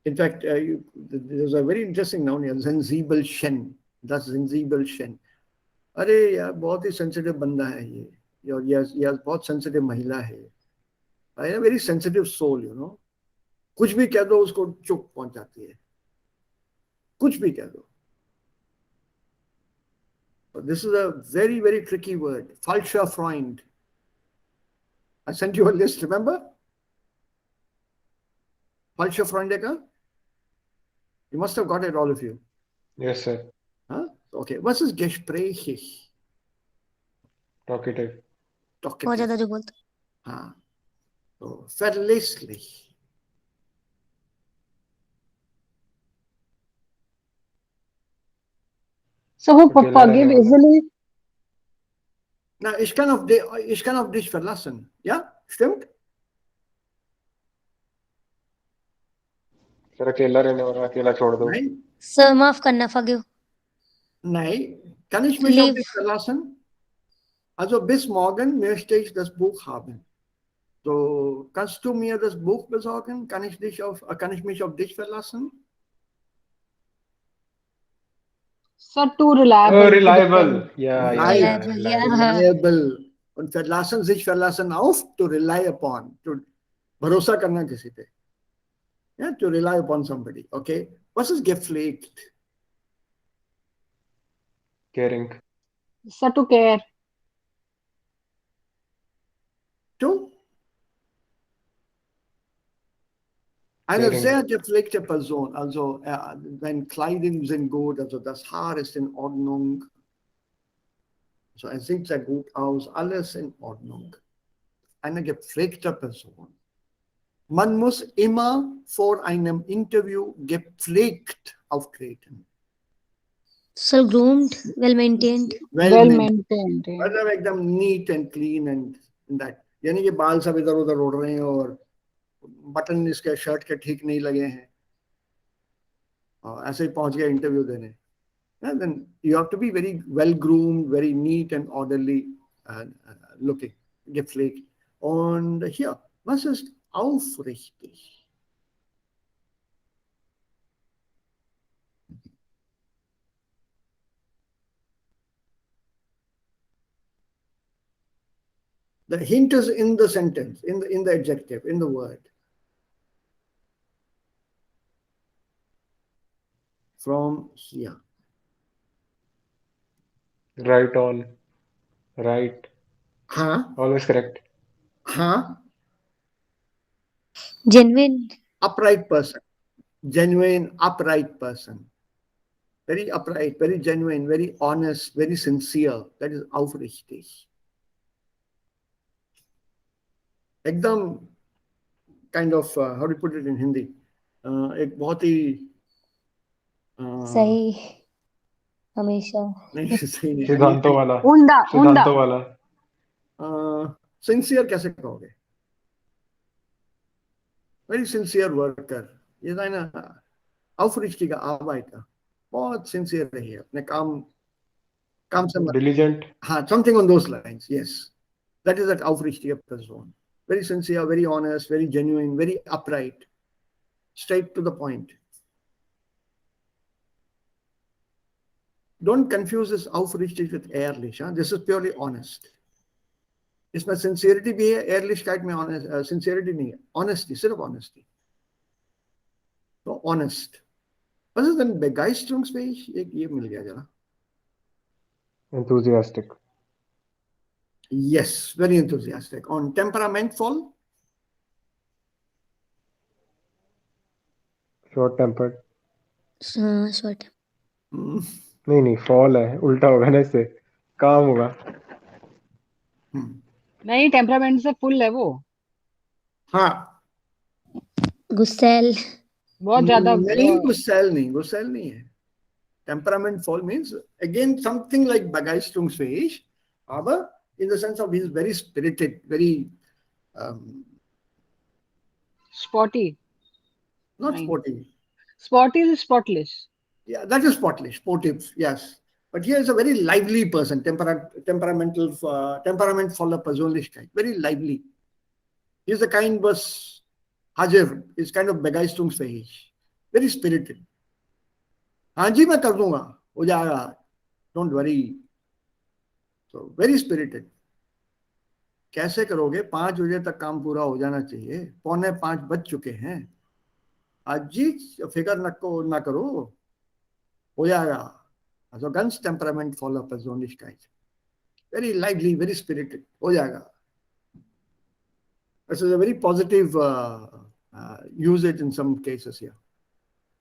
in fact, there's a very interesting noun here, sensibel Shen. That's sensibel Shen. अरे यार बहुत ही sensitive बंदा है ये, और ये बहुत sensitive महिला है. I have a very sensitive soul, you know. कुछ भी कह दो उसको चुप पहुंच जाती है. कुछ भी कह दो. But this is a very, very tricky word. Falscher Freund. I sent you a list, remember? Falscher Freunde ka? You must have got it, all of you. Yes, sir. Huh? Okay. Was ist gesprächig? Talkative. बहुत ज्यादा जो बोलते. हाँ. So, verlässlich. So who अकेला रहने forgive वाला. easily? Na, ich kann auf dich verlassen. Ja? Stimmt? Sir अकेला रहने वाला, अकेला छोड़ दो। Nein, सर माफ करना, forgive. nein. Kann ich mich auf dich Leave. verlassen? Also bis morgen möchte ich das Buch haben. So, kannst du mir das Buch besorgen? Kann ich mich auf dich verlassen? Sir, too reliable to reliable, depend. या Reliable. Reliable. Yeah. Reliable. Und sich verlassen auf, to rely upon. To भरोसा करना किसी पे. Yeah, to rely upon somebody. Okay. Was ist gepflegt? Caring. Sir, to care. To eine caring. sehr gepflegte Person. Also, deine Kleidung sind gut, also das Haar ist in Ordnung. Also, er sieht sehr gut aus, alles in Ordnung. Eine gepflegte Person. Man muss immer vor einem Interview gepflegt auftreten. Sir groomed, well maintained. Well maintained. Yeah. मतलब एकदम neat and clean and that. यानी कि बाल सब इधर उधर उड़ रहे हैं और बटन इसके शर्ट के ठीक नहीं लगे हैं और ऐसे ही पहुंच गया इंटरव्यू देने. Then you have to be very well groomed, very neat and orderly looking, gepflegt. Und hier, was ist aufrichtig? The hint is in the sentence, in the adjective, in the word. From here. Right on. Right. Huh? Always correct. Huh? Genuine. Upright person. Genuine, upright person. Very upright, very genuine, very honest, very sincere. That is aufrichtig. एकदम kind of, how do you put it in Hindi? एक बहुत ही सही हमेशा. नहीं सही नहीं सिद्धांतों वाला। Unda. सिद्धांतों वाला। सिंसियर कैसे कहोगे? Very sincere worker. ये है ना aufrichtiger Arbeiter. बहुत सिंसियर रही है अपने काम से Diligent. हाँ, something on those lines. Yes, that is that aufrichtige Person. Very sincere, very honest, very genuine, very upright, straight to the point. Don't confuse this aufrichtig with ehrlich. Huh? This is purely honest. इसमें sincerity भी है, ehrlichkeit में sincerity नहीं है, honesty, सिर्फ honesty. So honest. Was ist denn begeisterungsfähig? ये मिल गया जरा. Enthusiastic. Yes, very enthusiastic. On temperamentful? Short tempered. Short. नहीं फॉल है, उल्टा होगा ना, इससे काम होगा. नहीं, टेम्परामेंट से फुल है वो. हाँ. गुस्सैल. बहुत ज्यादा. नहीं, गुस्सैल नहीं है. Temperamentful means again something like begeisterungsfähig, aber in the sense of he's very spirited, very Spotty. not Fine. sporty. Spotty is spotless. Yeah, that is sportly, sportive, yes. But here is a very lively person, temperamental voller Persönlichkeit, very lively. He's the kind was Hajer, is kind of begeisterungsfähig, very spirited. हाँ जी मैं कर दूंगा, हो जाएगा, don't worry. So very spirited. कैसे करोगे? 5 बजे तक काम पूरा हो जाना चाहिए, 4:45 बज चुके हैं. आज जी फिक्र ना करो, हो जाएगा. Also ganz temperamentvoller Persönlichkeit. Very lively, very spirited. हो जाएगा. This is a very positive usage in some cases here.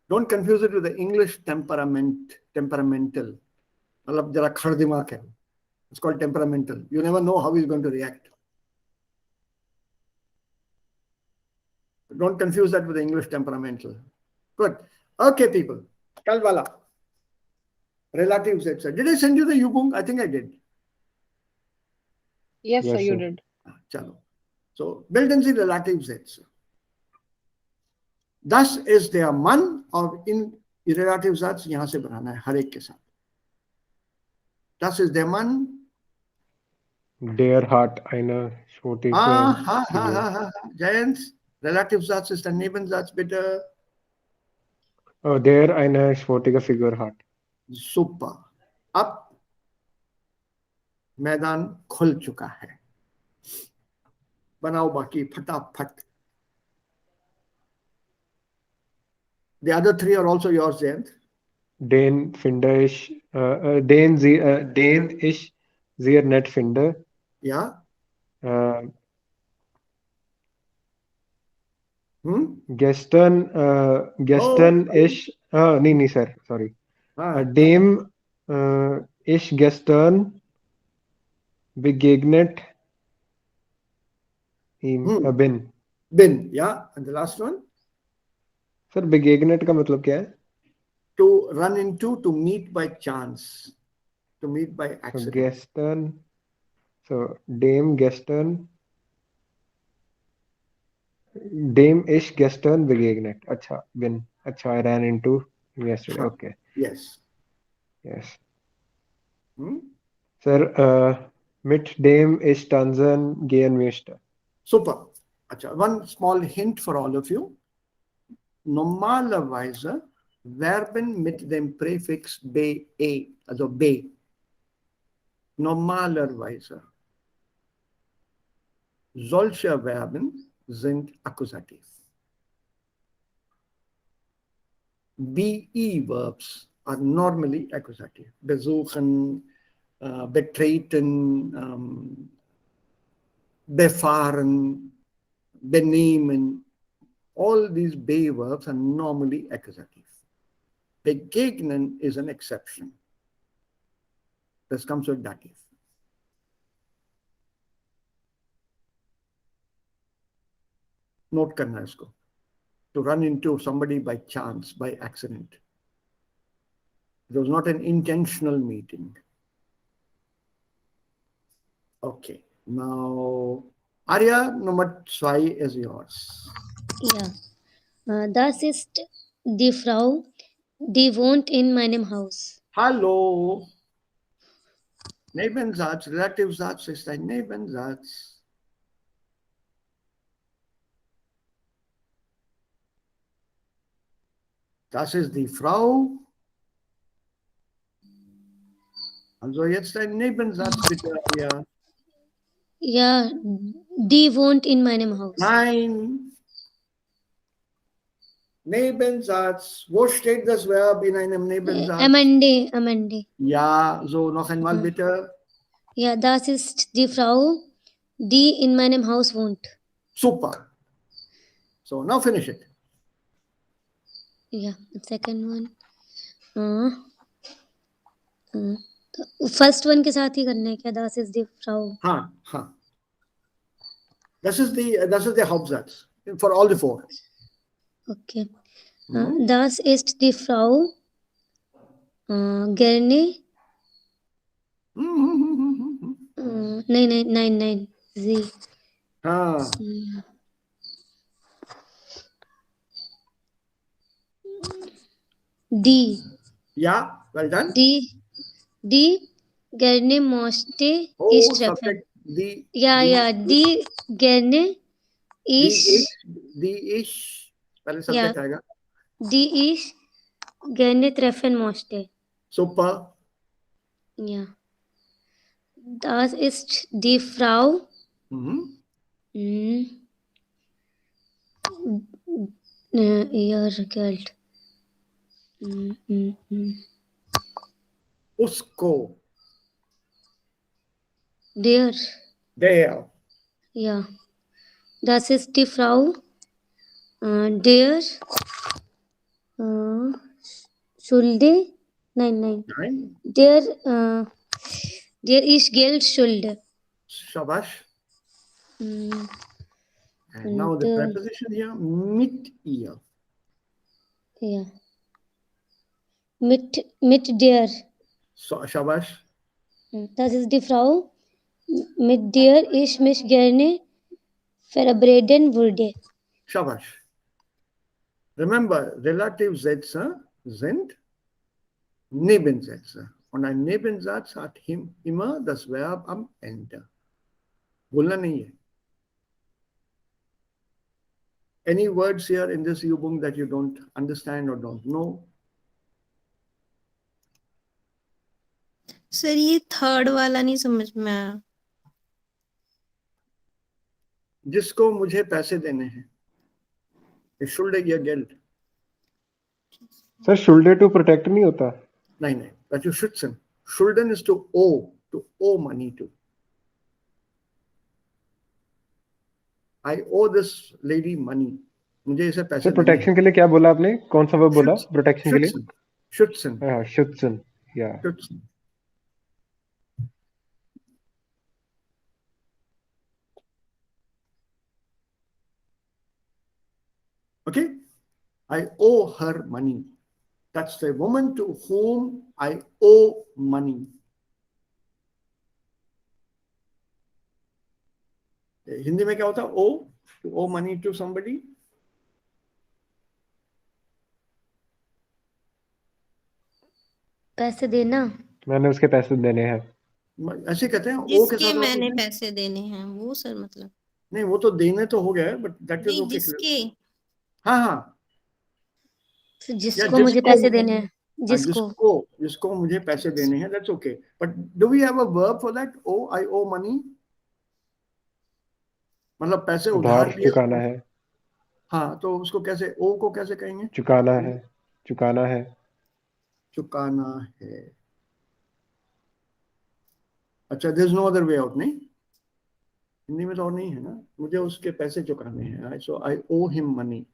Don't confuse it with the English temperamental. मतलब जरा खड़ दिमाग है. It's called temperamental. You never know how he's going to react. Don't confuse that with the English temperamental. Good. Okay, people. Kalwala. Relatives, etc. Did I send you the Yubung? I think I did. Yes, Yes, sir, you sir. did. Chalo. So build and see relative sets. Das ist der Mann और इन relative Satz यहाँ से बनाना है हर एक के साथ. Das ist der Mann. Der hat eine schwierige Ha, Figur. Jayant, relative Satz ist ein Nebensatz, bitte. Oh, der eine schwierige Figur hat. Super. अब मैदान खुल चुका है. बनाओ बाकी फटाफट. The other three are also yours, Jayant. Den finde ich, den ich sehr nett finde. Ja. Äh, Hm? gestern ich, nee, sir, sorry. Dem ich gestern begegnet ihm bin. Bin, yeah. And the last one? Sir, begegnet का मतलब क्या है? To run into, to meet by chance, to meet by So accident. gestern, so dem ich gestern begegnet. अच्छा, bin. अच्छा, I ran into yesterday. Okay. Yes. Yes. Hmm? Sir, mit dem ich tanzen gehen möchte. Super. Acha, one small hint for all of you. Normalerweise Verben mit dem Präfix be, also be. Normalerweise. Solche Verben sind Akkusativ. Be verbs are normally accusative. Besuchen, betreten, befahren, benehmen. All these be verbs are normally accusative. Begegnen is an exception. This comes with dative. Note करना इसको. To run into somebody by chance, by accident. It was not an intentional meeting. Okay. Now, Arya, number 2 is yours. Ja. Das ist die Frau, die wohnt in meinem Haus. Hallo. Nebensatz, Relativsatz ist ein Nebensatz. Das ist die Frau. Also jetzt ein Nebensatz bitte, Arya. Ja, die wohnt in meinem Haus. Nein. Nebensatz. Wo steht das Verb in einem Nebensatz? Amande. Ja, so noch einmal bitte. Ja, das ist die Frau, die in meinem Haus wohnt. Super. So now finish it. Yeah, the second one. First one के साथ ही करना है क्या? Das ist die Frau. हाँ. Das ist the Hauptsatz for all the four. Okay. Das ist die Frau gerne. Nein. Sie. Die. Ja, well done. Die gerne möchte ich treffen. Ja, die gerne ich. पहले subject आएगा. Die ich gerne treffen möchte. Super. Ja. Das ist die Frau. Ihr Geld. Usko. Der. Ja. Das ist die Frau, der Schulde. Nein. Der ist Geld schulde. Shabash. And now the preposition here, mit ihr. Ja. Mit der. So, Shabash. Das ist die Frau, mit der ich mich gerne verabreden würde. Shabash. Remember, Relativsätze sind Nebensätze. Und ein Nebensatz hat immer das Verb am Ende. बोलना नहीं है. Any words here in this Übung that you don't understand or don't know? Sir ये third वाला नहीं समझ में आया. जिसको मुझे पैसे देने हैं. Ich schulde ihr Geld. सर शुल्डे टू प्रोटेक्ट नहीं होता. नहीं, that you schützen. Schulden is to owe money to. I owe this lady money. मुझे इसे पैसे सर प्रोटेक्शन के लिए क्या बोला आपने, कौन सा वर्ब बोला प्रोटेक्शन के लिए? Schützen. हाँ, schützen, या. Schützen. Okay? I owe her money. That's the woman to whom I owe money. Hindi में क्या होता है? To owe money to somebody. पैसे देना. मैंने उसके पैसे देने हैं. ऐसे कहते हैं. जिसके मैंने पैसे देने हैं वो सर मतलब. नहीं, वो तो देने तो हो गया, बट दैट इज नहीं, ओके. जिसके. हाँ. जिसको मुझे पैसे देने हैं. जिसको मुझे पैसे देने हैं, that's okay. But do we have a verb for that? I owe money. मतलब पैसे उधार लिए. चुकाना है. हाँ, तो उसको कैसे, को कैसे कहेंगे? चुकाना है. चुकाना है. अच्छा, there's no other way out, नहीं? हिंदी में तो और नहीं है ना. मुझे उसके पैसे चुकाने हैं. So I owe him money.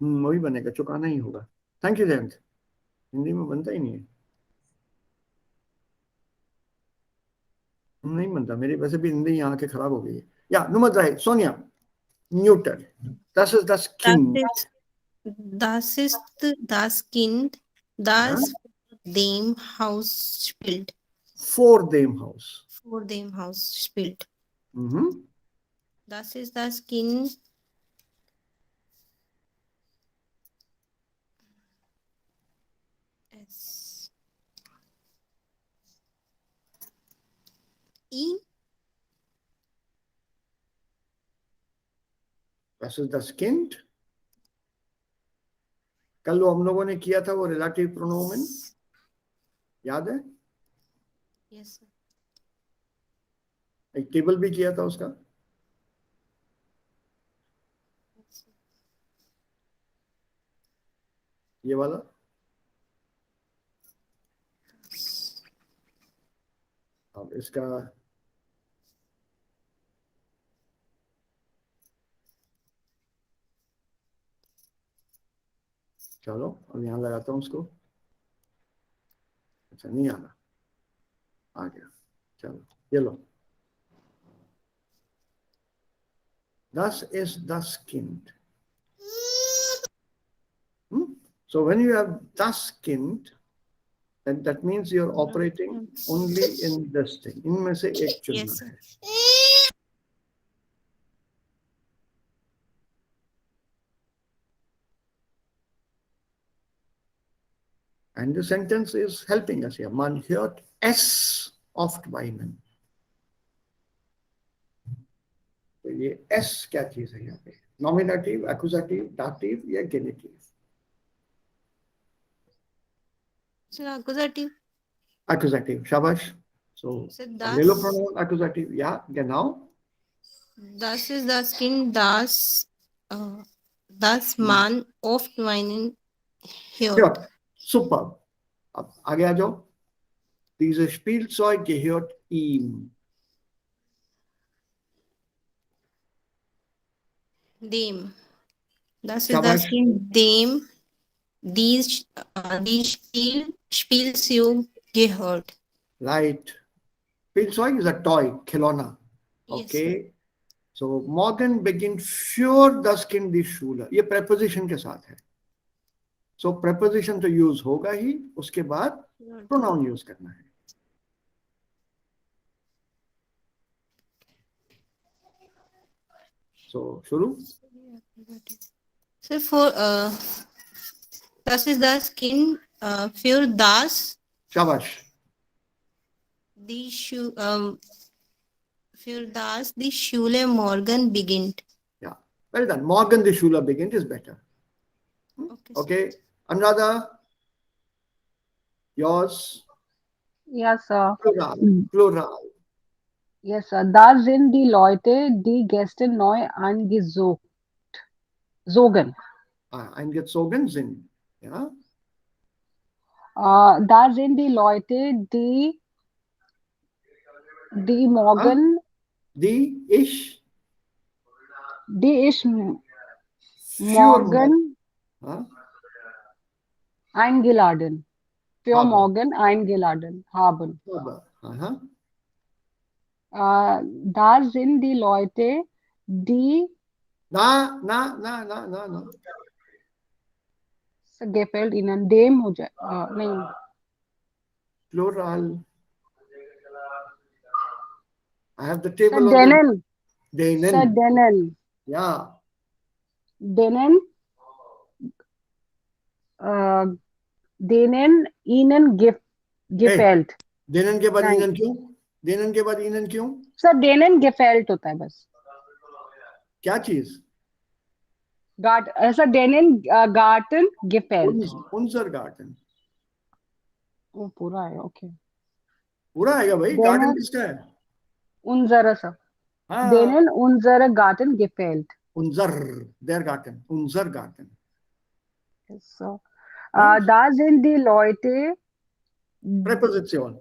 वही बनेगा, चुकाना ही होगा. Thank you Jayant. हिंदी में बनता ही नहीं है. नहीं बनता. मेरी वैसे भी हिंदी यहाँ के खराब हो गई है. या Nummer 3, Sonia. Neuter. Das ist das Kind. Das ist das Kind, das dem Haus spielt. Vor dem Haus. Vor dem Haus spielt. Das ist das Kind. Das ist das Kind. कल वो हम लोगों ने किया था वो रिलेटिव प्रोनोमेन, याद है? Yes, sir. एक टेबल भी किया था उसका. ये वाला. अब इसका चलो अब यहाँ लगाता हूँ उसको. अच्छा, नहीं आ रहा. आ गया. चलो ये लो. Das ist das Kind. So when you have das Kind, then that means you're operating only in this thing. इनमें से एक चुनना है. And the sentence is helping us here. Man hört es oft weinen. तो ये s क्या चीज है यहाँ पे? Nominative, accusative, dative या genitive? Sir, accusative. Accusative. Shabash. So ले लो pronoun accusative. Ja, genau. Das ist das Kind, das man oft weinen hört. Ja, super. अब आगे आ जाओ. Dieses Spielzeug gehört ihm. Dem. Das ist das Kind, dem dies Spielzeug gehört. Right. Spielzeug is a toy, खिलौना. Okay. Yes, so morgen beginnt für das Kind die Schule. ये preposition के साथ है. So preposition तो use होगा ही, उसके बाद pronoun use करना है. So शुरू. So das ist das Kind für Shabash. die Schu für das die Schule morgen beginnt. Yeah. Well done. Morgen the Schule beginnt is better. Okay. Okay. Anuradha, yours. Yes, sir. Plural. Plural. Yes, sir. Da sind die Leute, die gestern neu zogen. Eingezogen sind. Ja. Da sind die Leute, die Ah, morgen, die ich die ich für morgen ah, eingeladen, für habe. morgen eingeladen haben. Habe. Aha. Da sind die Leute, die Na. gefällt ihnen, dem हो जाए नहीं Plural. I have the sir table on the denen sir denen. denen Yeah. denen uh, denen ihnen Hey, gefällt denen के बाद नहीं ihnen क्यों? denen के बाद ihnen क्यों? सर denen gefällt होता है बस क्या चीज? Sir denen garten gefällt Unser Garten. वो पूरा है ओके पूरा आएगा भाई. गार्डन denen किसका है? unsere सर हाँ. denen unsere Garten gefällt Unser. Their garden. Unser Garten. so Right? da sind die Leute Präposition.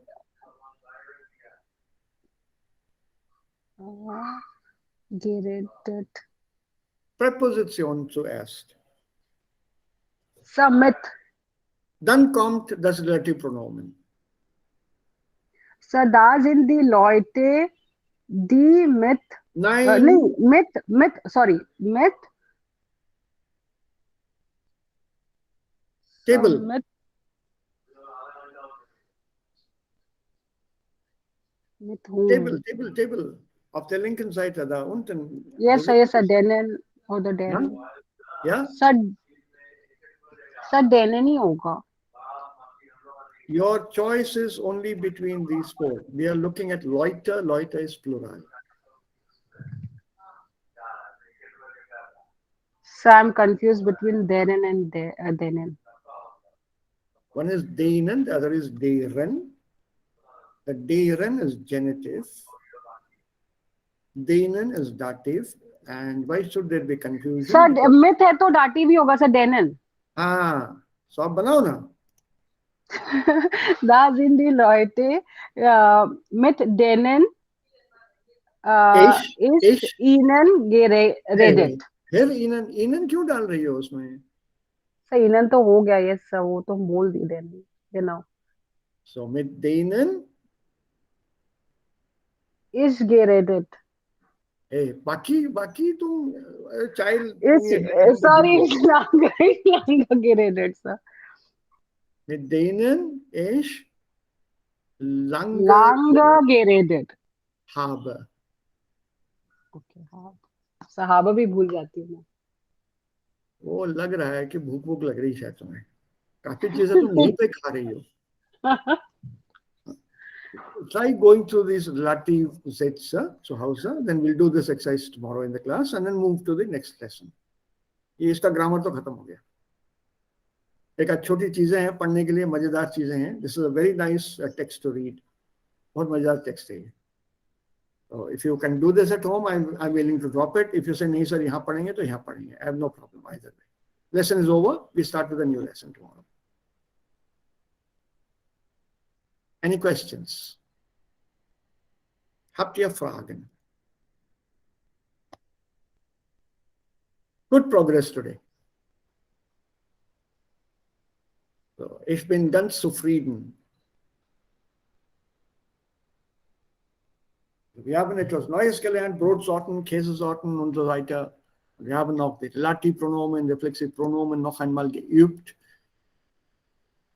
geredet Präposition zuerst. Submit. Dann kommt das Relativpronomen. So, da sind die Leute, die Nein. nee, mit Table. mit whom? Table. Auf der linken Seite da unten. Yes, sir, denen oder denen. Ja? Sir, denen ही होगा. Your choice is only between these four. We are looking at Leute. Leute is plural. So, I'm confused between denen and denen. One is denen, the other is deren. The deren is genitive. Denen is dative. And why should there be confusion? Sir, mit है तो dative ही होगा, sir, denen. हाँ, so आप बनाओ ना. Da sind die Leute mit denen ist ihnen geredet. फिर ihnen क्यों डाल रही हो उसमें? सर ihnen तो हो गया, yes sir, वो तो बोल दी denen, genau. So mit denen ist geredet. Hey, बाकी तुम child Sorry, lange geredet, sir. Mit denen ich lange geredet habe. Okay, सहाबा भी भूल जाती हूँ मैं. वो लग रहा है कि भूख लग रही है तुम्हें. काफी चीजें तुम यहीं पे खा रही हो. Try going through these relative sets to house. Then we'll do this exercise tomorrow in the class and then move to the next lesson. ये इसका ग्रामर तो खत्म हो गया. एक छोटी चीजें हैं पढ़ने के लिए, मजेदार चीजें हैं. This is a very nice text to read. बहुत मजेदार टेक्स्ट है ये. So if you can do this at home, I'm willing to drop it. If you say नहीं सर यहाँ पढ़ेंगे तो यहाँ पढ़ेंगे. I have no problem either way. Lesson is over. We start with a new lesson tomorrow. Any questions? Habt ihr Fragen? Good progress today. So, ich bin ganz zufrieden. Wir haben etwas Neues gelernt, Brotsorten, Käsesorten und so weiter. Wir haben auch die Relativpronomen, Reflexivpronomen noch einmal geübt.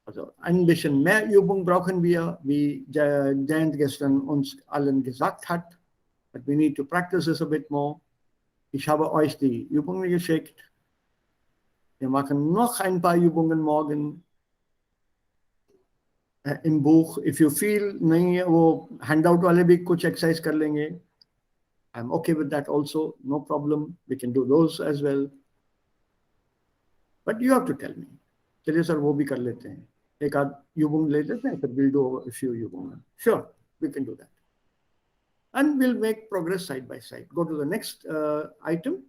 Also ein bisschen mehr Übung brauchen wir, wie Jayant gestern uns allen gesagt hat. But we need to practice this a bit more. Ich habe euch die Übungen geschickt. Wir machen noch ein paar Übungen morgen im Buch. If you feel नहीं है वो handout वाले भी कुछ exercise कर लेंगे. I'm okay with that also. No problem. We can do those as well. But you have to tell me. चलिए sir वो भी कर लेते हैं. एक आध युगुंग ले लेते हैं, फिर we'll do a few युगुंग. Sure, we can do that. And we'll make progress side by side. Go to the next item,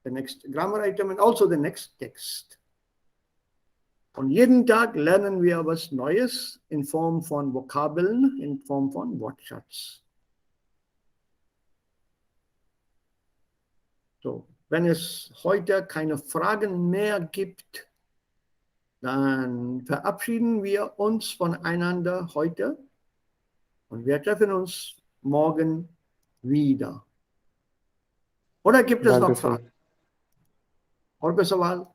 the next grammar item, and also the next text. Und jeden Tag lernen wir was Neues in Form von Vokabeln, in Form von Wortschatz. So, wenn es heute keine Fragen mehr gibt, dann verabschieden wir uns voneinander heute und wir treffen uns morgen wieder. Oder gibt es Danke, noch Sir. Fragen? और कोई सवाल?